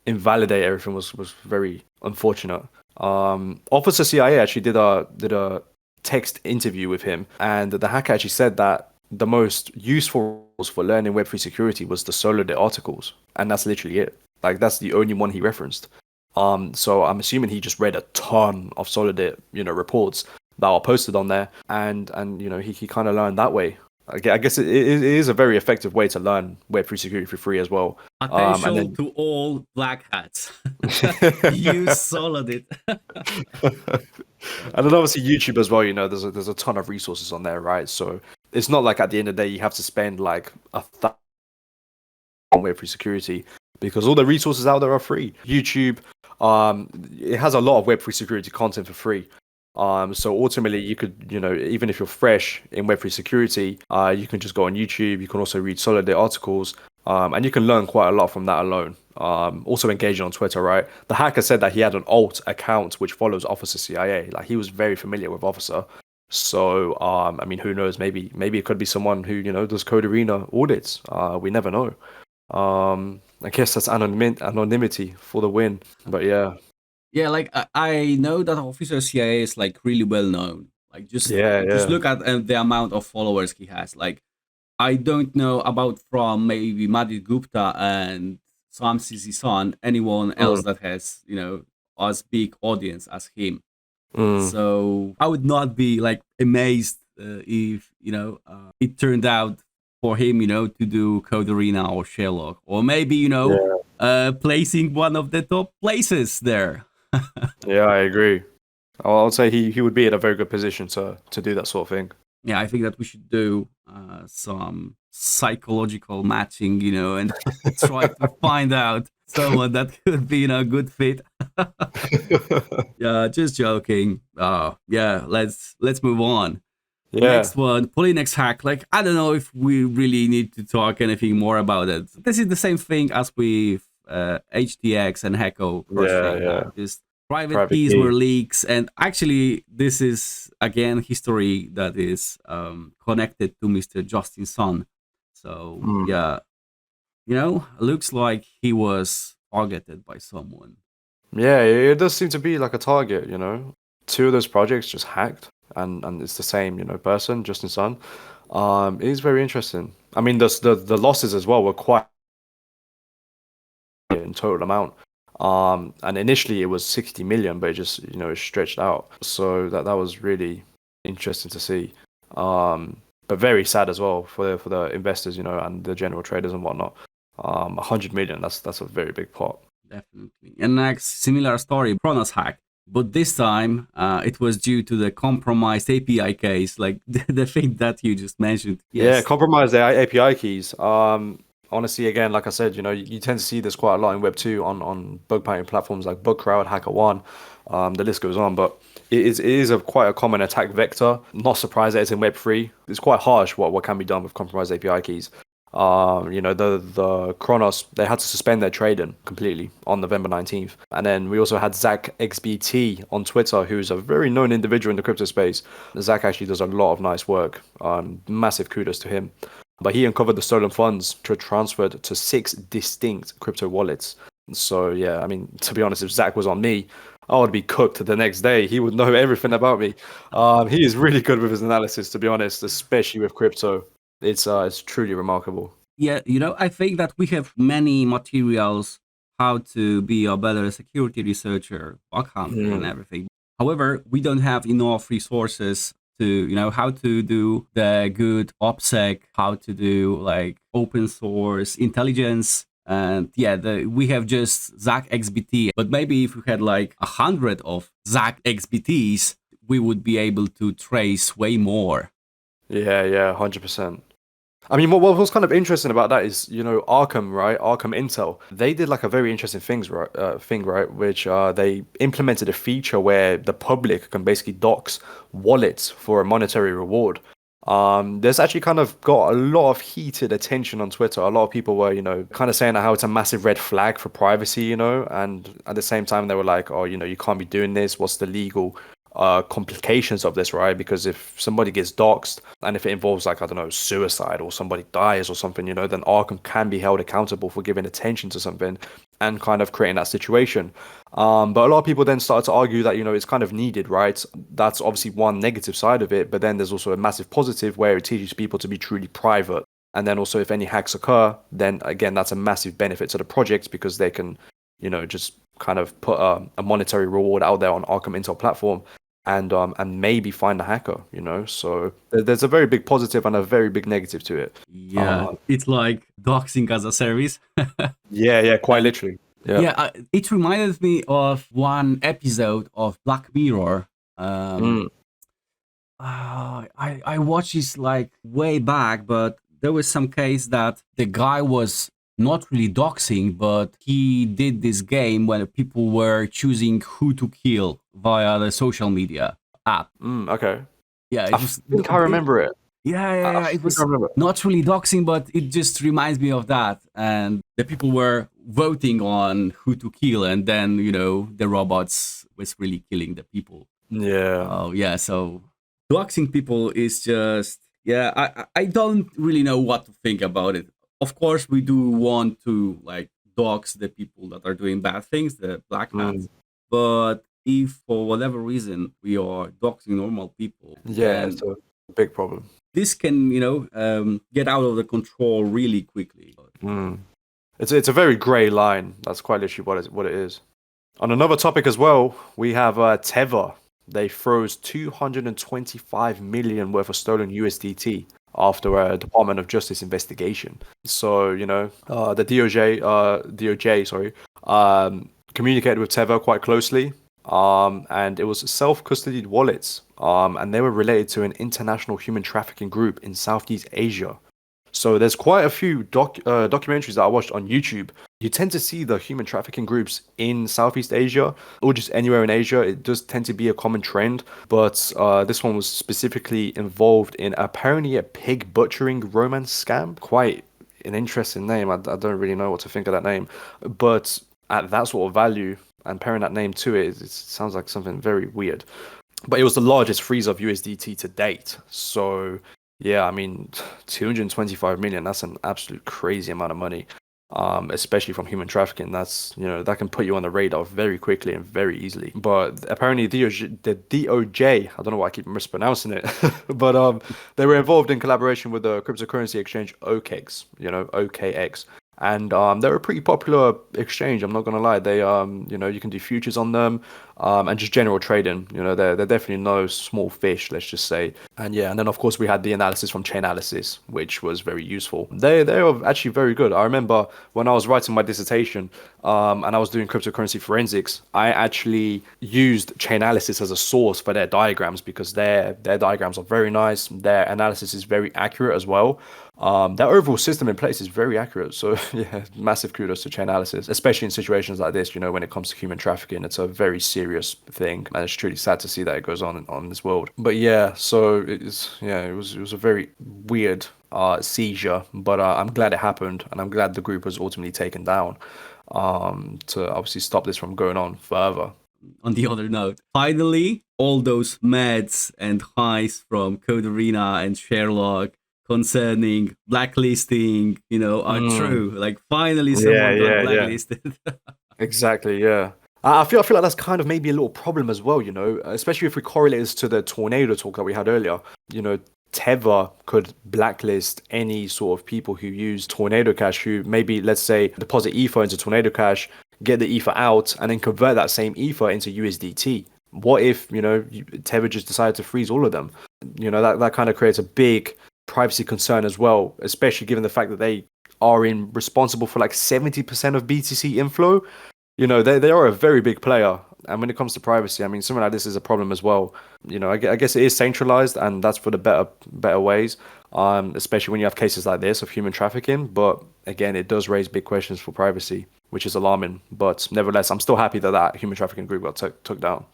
invalidate everything was very unfortunate. Officer CIA actually did a text interview with him, and the hacker actually said that the most useful for learning Web3 security was the Solidit articles, and that's literally it. Like that's the only one he referenced. So I'm assuming he just read a ton of Solidit, reports that are posted on there, and he kind of learned that way. I guess it is a very effective way to learn Web3 security for free as well. Attention And to all black hats. then Use Solidit. and then obviously YouTube as well. There's a ton of resources on there, right? So it's not like at the end of the day you have to spend like on Web3 security because all the resources out there are free. YouTube, it has a lot of Web3 security content for free. So ultimately, you could, even if you're fresh in Web3 security, you can just go on YouTube. You can also read Solidate articles, and you can learn quite a lot from that alone. Also engaging on Twitter, right? The hacker said that he had an alt account which follows Officer CIA. Like he was very familiar with Officer. So, I mean, who knows? Maybe it could be someone who does Code Arena audits. We never know. I guess that's anonymity for the win. But yeah. Yeah, like I know that Officer CIA is like really well known. Like just Yeah. look at the amount of followers he has. Like I don't know about from maybe Madhya Gupta and Sam Son anyone else that has as big audience as him. So I would not be like amazed if it turned out for him to do Code Arena or Sherlock or maybe placing one of the top places there. Yeah, I agree. I'll say he would be in a very good position to do that sort of thing. Yeah, I think that we should do some psychological matching, and try to find out someone that could be a good fit. Yeah, just joking. Yeah, let's move on. Yeah. Next one, Polynex hack. Like I don't know if we really need to talk anything more about it. This is the same thing as with HTX and Hecko. Yeah. Just private keys were leaks, and actually this is again history that is connected to Mr. Justin Sun. So yeah, looks like he was targeted by someone. Yeah, it does seem to be like a target. Two of those projects just hacked, and it's the same person, Justin Sun. It is very interesting. I mean, the losses as well were quite in total amount. And initially it was 60 million, but it just it stretched out. So that was really interesting to see. But very sad as well for the investors, and the general traders and whatnot. 100 million, that's a very big pot. Definitely. And next, similar story, Kronos hack. But this time, it was due to the compromised API case, like the thing that you just mentioned. Yes. Yeah, compromised the API keys. Honestly, again, like I said, you tend to see this quite a lot in Web 2 on bug bounty platforms like BugCrowd, HackerOne. The list goes on, but it is quite a common attack vector. Not surprised that it's in Web 3. It's quite harsh what can be done with compromised API keys. The Kronos, they had to suspend their trading completely on November 19th. And then we also had Zach XBT on Twitter, who's a very known individual in the crypto space. Zach actually does a lot of nice work. Massive kudos to him. But he uncovered the stolen funds transferred to 6 distinct crypto wallets. So yeah, I mean, to be honest, if Zach was on me, I would be cooked the next day. He would know everything about me. He is really good with his analysis, to be honest, especially with crypto. It's truly remarkable. Yeah, I think that we have many materials how to be a better security researcher, bug hunter, and everything. However, we don't have enough resources to how to do the good OPSEC, how to do like open source intelligence. And yeah, we have just Zach XBT, but maybe if we had like 100 of Zach XBTs, we would be able to trace way more. Yeah, 100%. I mean, what was kind of interesting about that is, Arkham, right? Arkham Intel, they did like a very interesting thing, right? Which they implemented a feature where the public can basically dox wallets for a monetary reward. There's actually kind of got a lot of heated attention on Twitter. A lot of people were, kind of saying how it's a massive red flag for privacy, and at the same time they were like, oh, you can't be doing this. What's the legal complications of this, right? Because if somebody gets doxxed and if it involves like, I don't know, suicide or somebody dies or something, then Arkham can be held accountable for giving attention to something and kind of creating that situation. But a lot of people then started to argue that, it's kind of needed, right? That's obviously one negative side of it, but then there's also a massive positive where it teaches people to be truly private. And then also if any hacks occur, then again, that's a massive benefit to the project because they can, just kind of put a monetary reward out there on Arkham Intel platform and maybe find a hacker, So there's a very big positive and a very big negative to it. Yeah, it's like doxing as a service. Yeah, quite literally. Yeah, it reminded me of one episode of Black Mirror. I watched this like way back, but there was some case that the guy was not really doxing, but he did this game when people were choosing who to kill via the social media app. Okay. Yeah, I think I remember it. Yeah. It was not really doxing, but it just reminds me of that. And the people were voting on who to kill, and then the robots was really killing the people. Yeah. Oh yeah, so doxing people is just I don't really know what to think about it. Of course, we do want to like dox the people that are doing bad things, the black hats. But if for whatever reason we are doxing normal people, yeah, it's a big problem. This can get out of the control really quickly. It's a very grey line. That's quite literally what it is. On another topic as well, we have Tether. They froze 225 million worth of stolen USDT after a Department of Justice investigation. So, the DOJ, communicated with Tether quite closely. And it was self-custodied wallets. And they were related to an international human trafficking group in Southeast Asia. So there's quite a few documentaries that I watched on YouTube. You tend to see the human trafficking groups in Southeast Asia or just anywhere in Asia. It does tend to be a common trend. But this one was specifically involved in apparently a pig butchering romance scam. Quite an interesting name. I don't really know what to think of that name. But at that sort of value and pairing that name to it sounds like something very weird. But it was the largest freeze of USDT to date. So yeah, I mean, 225 million, that's an absolute crazy amount of money, especially from human trafficking. That's, that can put you on the radar very quickly and very easily. But apparently the DOJ, I don't know why I keep mispronouncing it, but they were involved in collaboration with the cryptocurrency exchange OKX, OKX. And they're a pretty popular exchange. I'm not gonna lie. They, you can do futures on them, and just general trading. They're definitely no small fish, let's just say. And yeah, and then of course we had the analysis from Chainalysis, which was very useful. They are actually very good. I remember when I was writing my dissertation, and I was doing cryptocurrency forensics, I actually used Chainalysis as a source for their diagrams because their diagrams are very nice. Their analysis is very accurate as well. Their overall system in place is very accurate. So yeah, massive kudos to Chainalysis, especially in situations like this, when it comes to human trafficking. It's a very serious thing, and it's truly sad to see that it goes on in this world. It was a very weird seizure, but I'm glad it happened, and I'm glad the group was ultimately taken down to obviously stop this from going on further. On the other note, finally, all those meds and highs from Code Arena and Sherlock concerning blacklisting, are true. Like finally someone got blacklisted. Exactly, yeah. I feel like that's kind of maybe a little problem as well, especially if we correlate this to the tornado talk that we had earlier. Tether could blacklist any sort of people who use Tornado Cash, who maybe, let's say, deposit Ether into Tornado Cash, get the Ether out, and then convert that same Ether into USDT. What if, Tether just decided to freeze all of them? That kind of creates a big privacy concern as well, especially given the fact that they are responsible for like 70% of BTC inflow. They are a very big player. And when it comes to privacy, I mean, something like this is a problem as well. I guess it is centralized, and that's for the better ways, especially when you have cases like this of human trafficking. But again, it does raise big questions for privacy, which is alarming. But nevertheless, I'm still happy that human trafficking group got took down.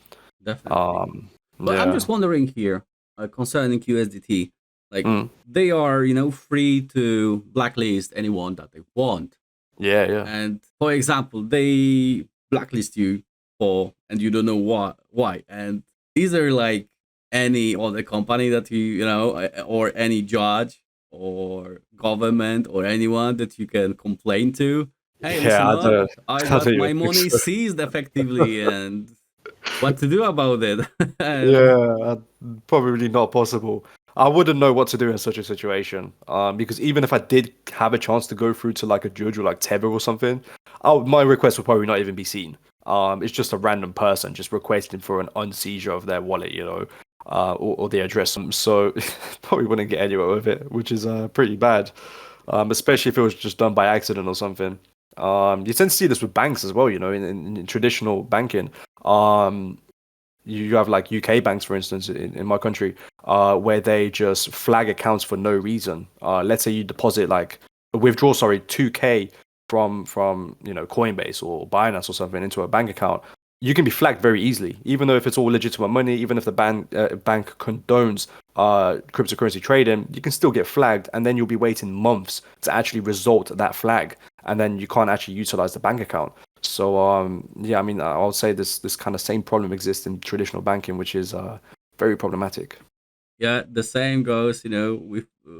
Definitely. But I'm just wondering here, concerning USDT, like they are, free to blacklist anyone that they want. Yeah. And for example, they blacklist you and you don't know why. And is there like any other company that you know, or any judge or government or anyone that you can complain to? Hey, Yeah, listen up, I I got don't even my think money so. seized effectively, and what to do about it? And Yeah, probably not possible. I wouldn't know what to do in such a situation. Because even if I did have a chance to go through to like a judge or like Tether or something, my request would probably not even be seen. It's just a random person just requesting for an unseizure of their wallet, or the address. So probably wouldn't get anywhere with it, which is pretty bad. Especially if it was just done by accident or something. You tend to see this with banks as well, in traditional banking. Um, you have like UK banks, for instance, in my country, where they just flag accounts for no reason. Let's say you deposit like withdraw, sorry, 2K from Coinbase or Binance or something into a bank account. You can be flagged very easily, even though if it's all legitimate money, even if the bank condones cryptocurrency trading, you can still get flagged, and then you'll be waiting months to actually result that flag, and then you can't actually utilize the bank account. So yeah, I mean, I'll say this kind of same problem exists in traditional banking, which is very problematic. yeah, the same goes, you know,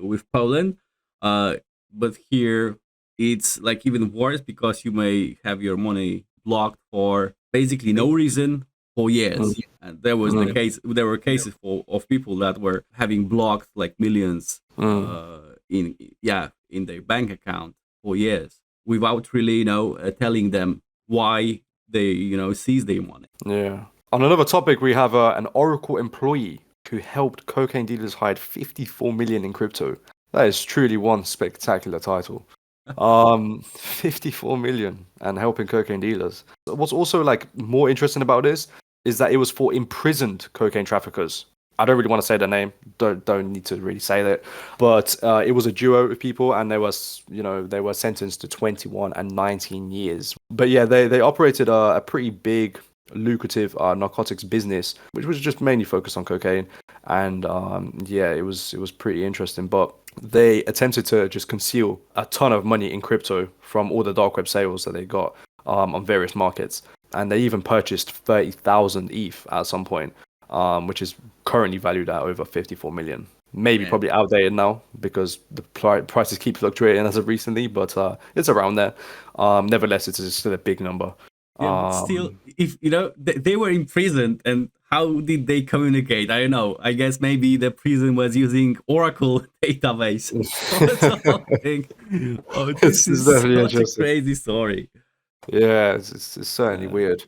with Poland. Uh, but here it's like even worse because you may have your money blocked for basically no reason for Mm, years. And there was the mm, case. There were cases of people that were having blocked like millions mm. in their bank account for years without really telling them why they seize their money. Yeah. On another topic, we have an Oracle employee who helped cocaine dealers hide 54 million in crypto. That is truly one spectacular title. 54 million and helping cocaine dealers. What's also like more interesting about this is that it was for imprisoned cocaine traffickers. I don't really want to say their name. Don't need to really say that. But it was a duo of people, and they were sentenced to 21 and 19 years. But yeah, they operated a pretty big, lucrative narcotics business, which was just mainly focused on cocaine. And yeah, it was pretty interesting. But they attempted to just conceal a ton of money in crypto from all the dark web sales that they got on various markets. And they even purchased 30,000 ETH at some point, which is currently valued at over 54 million. Maybe Yeah. probably outdated now because the prices keep fluctuating as of recently, but it's around there. Nevertheless, it is still a big number. Yeah, but still, Um, if they were imprisoned, and how did they communicate? I don't know. I guess maybe the prison was using Oracle database or something. Oh, this it's is definitely such a interesting. crazy story. Yeah, it's certainly Uh, weird.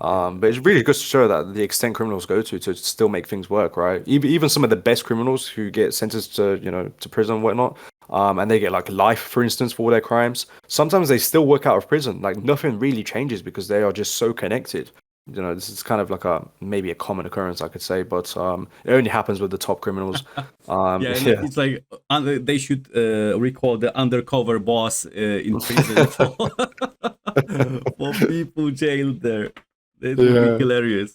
yeah, But it's really good to show that the extent criminals go to still make things work, right? Even some of the best criminals who get sentenced to prison and whatnot, and they get like life, for instance, for all their crimes. Sometimes they still work out of prison. Like nothing really changes because they are just so connected. This is kind of like maybe a common occurrence, I could say, but it only happens with the top criminals. yeah. Yeah, It's like they should recall the undercover boss in prison for for people jailed there. That would be yeah. hilarious.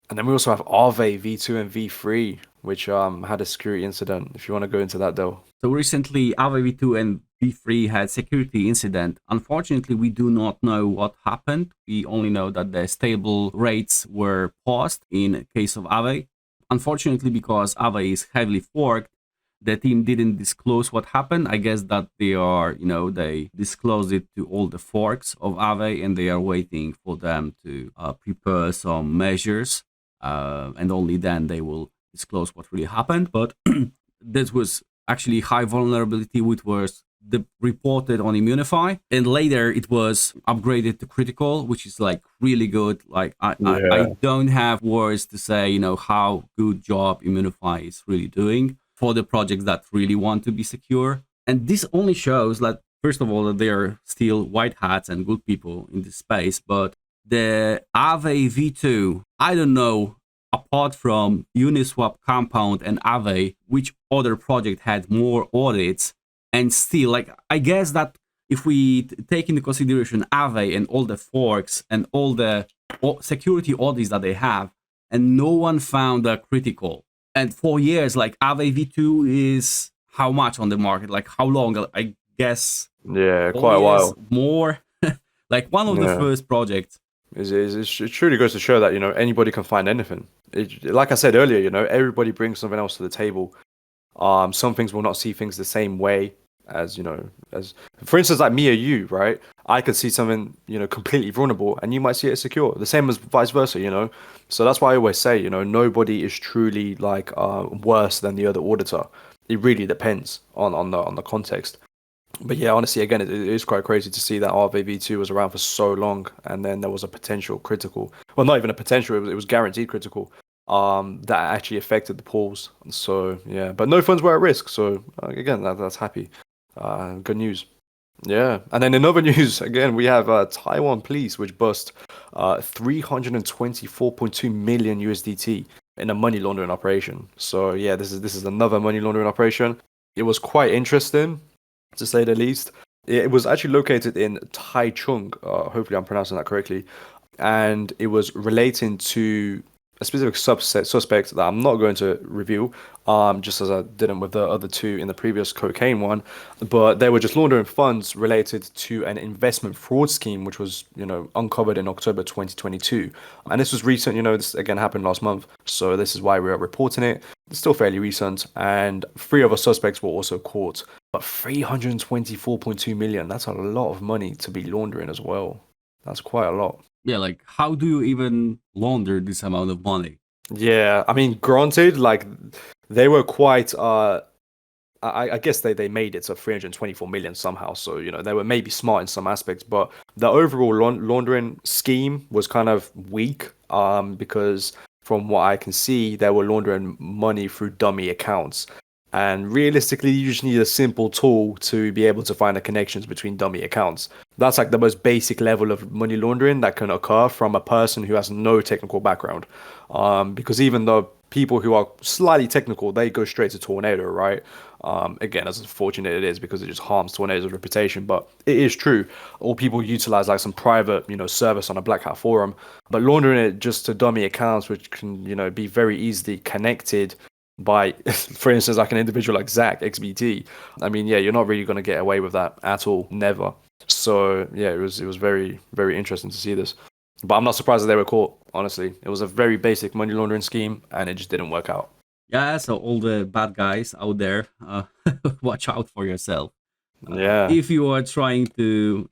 And then we also have Arve V2 and V3, which had a security incident. If you want to go into that, though. So recently, AVV2 and V3 had security incident. Unfortunately, we do not know what happened. We only know that the stable rates were paused in case of Aave. Unfortunately, because Aave is heavily forked, the team didn't disclose what happened. I guess that they disclosed it to all the forks of Aave, and they are waiting for them to prepare some measures, and only then they will disclose what really happened. But this was actually high vulnerability, which was reported on Immunify, and later it was upgraded to critical, which is like really good. Like I Yeah. don't have words to say how good job Immunify is really doing for the projects that really want to be secure. And this only shows that, first of all, that they are still white hats and good people in this space, but the Aave V2, I don't know, apart from Uniswap Compound and Aave, which other project had more audits? And still, like, I guess that if we take into consideration Aave and all the forks and all the security audits that they have, and no one found a critical. And for years, like Aave V2 is how much on the market? Like how long? I guess Yeah, 4 quite a years while. more. Like one of the Yeah. first projects. It truly goes to show that, anybody can find anything. Like I said earlier, everybody brings something else to the table. Some things will not see things the same way as for instance, like me or you, right? I could see something, completely vulnerable, and you might see it as secure. The same as vice versa. So that's why I always say, nobody is truly like worse than the other auditor. It really depends on the context. But yeah, honestly, again, it is quite crazy to see that RVV2 was around for so long, and then there was a potential critical, well, not even a potential, it was guaranteed critical, that actually affected the pools. So yeah, but no funds were at risk. So again, that's happy, good news. Yeah, and then in other news, again, we have Taiwan police, which bust 324.2 million USDT in a money laundering operation. So yeah, this is another money laundering operation. It was quite interesting, to say the least. It was actually located in Taichung. Hopefully, I'm pronouncing that correctly. And it was relating to a specific suspect that I'm not going to reveal, just as I didn't with the other two in the previous cocaine one. But they were just laundering funds related to an investment fraud scheme, which was, uncovered in October 2022. And this was recent, this again happened last month. So this is why we are reporting it. It's still fairly recent. And three other suspects were also caught. But 324.2 million, that's a lot of money to be laundering as well. That's quite a lot. Yeah, like how do you even launder this amount of money? Yeah, I mean, granted, like they were quite I guess they made it to 324 million somehow. So, they were maybe smart in some aspects, but the overall laundering scheme was kind of weak, because from what I can see, they were laundering money through dummy accounts. And realistically, you just need a simple tool to be able to find the connections between dummy accounts. That's like the most basic level of money laundering that can occur from a person who has no technical background. Because even though people who are slightly technical, they go straight to Tornado, right? Again, as unfortunate it is because it just harms Tornado's reputation, but it is true. Or people utilize like some private, service on a Black Hat forum, but laundering it just to dummy accounts, which can, be very easily connected by, for instance, like an individual like Zach XBT. I mean, yeah, you're not really going to get away with that at all, never. So yeah, it was very, very interesting to see this. But I'm not surprised that they were caught, honestly. It was a very basic money laundering scheme, and it just didn't work out. Yeah, so all the bad guys out there, watch out for yourself. Yeah. If you are trying to,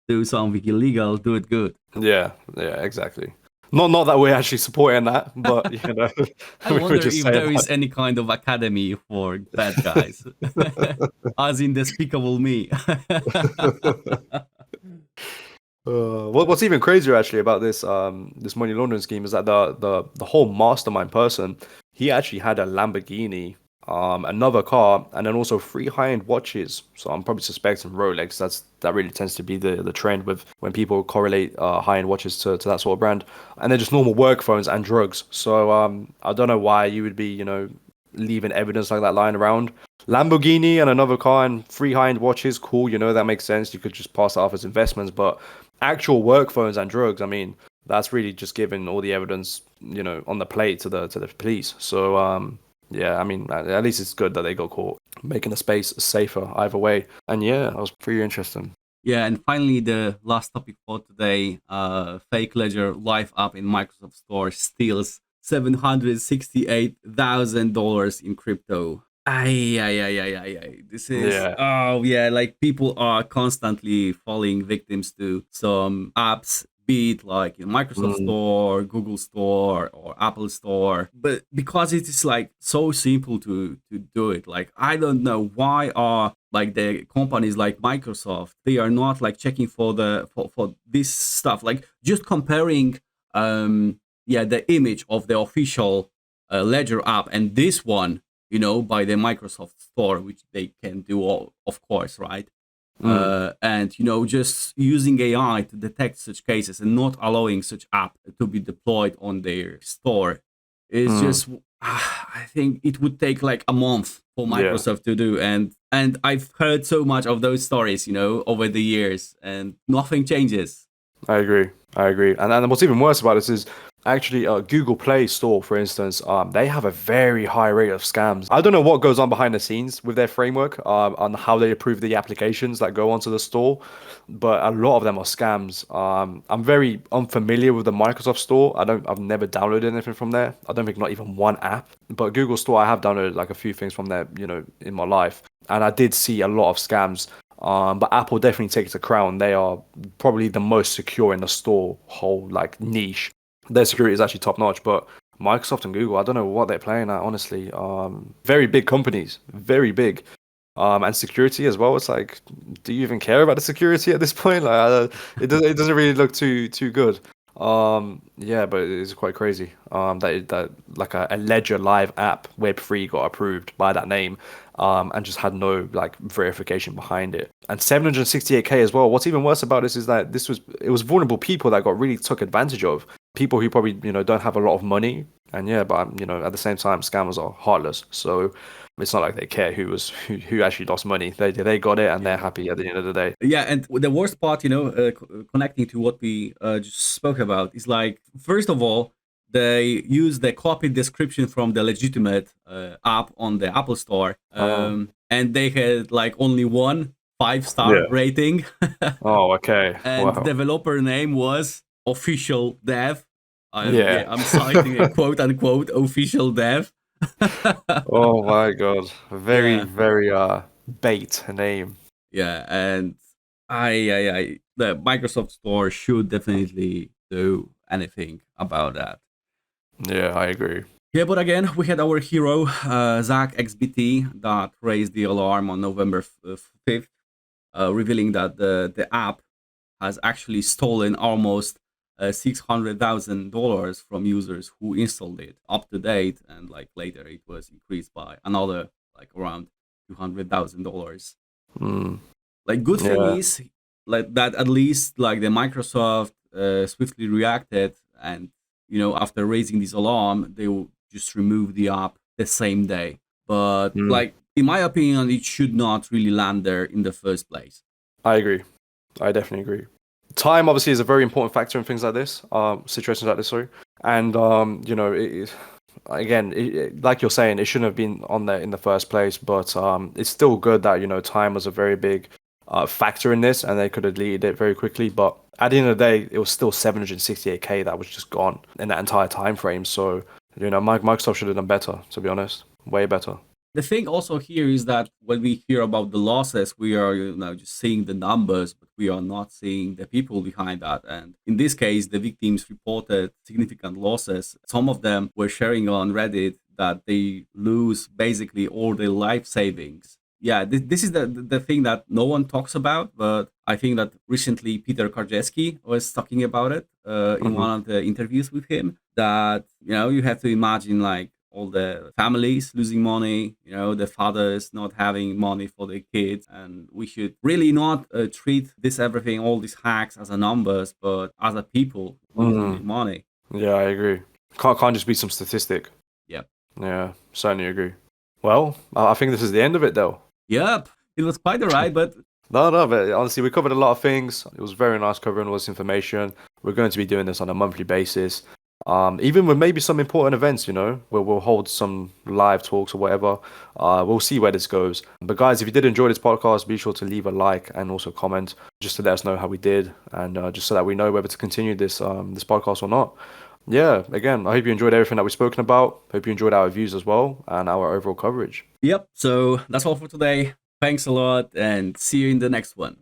do something illegal, do it good. Yeah, exactly. Not that we're actually supporting that, but I we were wonder just if saying there is that. any kind of academy for bad guys, as in Despicable Me. What's even crazier actually about this money laundering scheme is that the whole mastermind person, he actually had a Lamborghini, another car, and then also three high-end watches. So I'm probably suspecting Rolex. That really tends to be the trend with when people correlate high-end watches to that sort of brand, and they're just normal work phones and drugs. So I don't know why you would be leaving evidence like that lying around. Lamborghini and another car and three high-end watches, cool. That makes sense. You could just pass that off as investments, but actual work phones and drugs, I mean, that's really just giving all the evidence, on the plate to the police. So yeah, I mean, at least it's good that they got caught, making the space safer either way. And yeah, that was pretty interesting. Yeah, and finally, the last topic for today: fake ledger live app in Microsoft Store steals $768,000 in crypto. Ay. This is, Yeah. oh yeah, like people are constantly falling victims to some apps, be it like in Microsoft Mm, Store, Google Store, or Apple Store. But because it is like so simple to do it, like I don't know why are like the companies like Microsoft, they are not like checking for for this stuff, like just comparing the image of the official ledger app and this one, by the Microsoft Store, which they can do all, of course, right? mm, And just using AI to detect such cases and not allowing such app to be deployed on their store is mm. just, I think it would take like a month for Yeah. Microsoft to do, and I've heard so much of those stories, over the years, and nothing changes. I agree. And what's even worse about this is Actually, Google Play Store, for instance, they have a very high rate of scams. I don't know what goes on behind the scenes with their framework, on how they approve the applications that go onto the store, but a lot of them are scams. I'm very unfamiliar with the Microsoft Store. I've never downloaded anything from there. I don't think not even one app. But Google Store, I have downloaded like a few things from there, in my life, and I did see a lot of scams. But Apple definitely takes the crown. They are probably the most secure in the store whole like niche. Their security is actually top notch, but Microsoft and Google, I don't know what they're playing at, honestly. Very big companies, very big. And security as well. It's like, do you even care about the security at this point? Like, it doesn't really look too good. Yeah, but it is quite crazy. That like a Ledger Live app Web3 got approved by that name, and just had no like verification behind it. And 768K as well. What's even worse about this is that it was vulnerable people that got really took advantage of. People who probably don't have a lot of money, and yeah, but at the same time, scammers are heartless. So it's not like they care who actually lost money. They got it and they're happy at the end of the day. Yeah, and the worst part, connecting to what we just spoke about, is like, first of all, they use the copied description from the legitimate app on the Apple Store, and they had like only one 5-star rating. Oh, okay. And Wow. developer name was official dev. I'm citing a quote unquote official dev. Oh my God. Very, Yeah. very bait name. Yeah, and the Microsoft Store should definitely do anything about that. Yeah, I agree. Yeah, but again, we had our hero, Zach XBT, that raised the alarm on November 5th, revealing that the app has actually stolen almost $600,000 from users who installed it up to date, and like later it was increased by another like around $200,000. Like, good thing is like that at least like the Microsoft swiftly reacted, and after raising this alarm, they will just remove the app the same day. But like, in my opinion, it should not really land there in the first place. I agree. I definitely agree. Time obviously is a very important factor in things like this, situations like this, sorry. And like you're saying, it shouldn't have been on there in the first place, but it's still good that time was a very big factor in this, and they could have deleted it very quickly. But at the end of the day, it was still 768K that was just gone in that entire time frame. So Microsoft should have done better, to be honest, way better. The thing also here is that when we hear about the losses, we are just seeing the numbers, but we are not seeing the people behind that. And in this case, the victims reported significant losses. Some of them were sharing on Reddit that they lose basically all their life savings. Yeah, this is the thing that no one talks about, but I think that recently Peter Karjewski was talking about it in one of the interviews with him, that you have to imagine like all the families losing money, the fathers not having money for their kids. And we should really not treat everything, all these hacks, as a numbers, but as a people losing money. Yeah, I agree. Can't just be some statistic. Yep. Yeah, certainly agree. Well, I think this is the end of it, though. Yep. It was quite a ride, but... No, but honestly, we covered a lot of things. It was very nice covering all this information. We're going to be doing this on a monthly basis. Even with maybe some important events, where we'll hold some live talks or whatever. We'll see where this goes. But guys, if you did enjoy this podcast, be sure to leave a like and also comment just to let us know how we did, and just so that we know whether to continue this this podcast or not. Yeah, again, I hope you enjoyed everything that we've spoken about. Hope you enjoyed our views as well and our overall coverage. Yep. So that's all for today. Thanks a lot, and see you in the next one.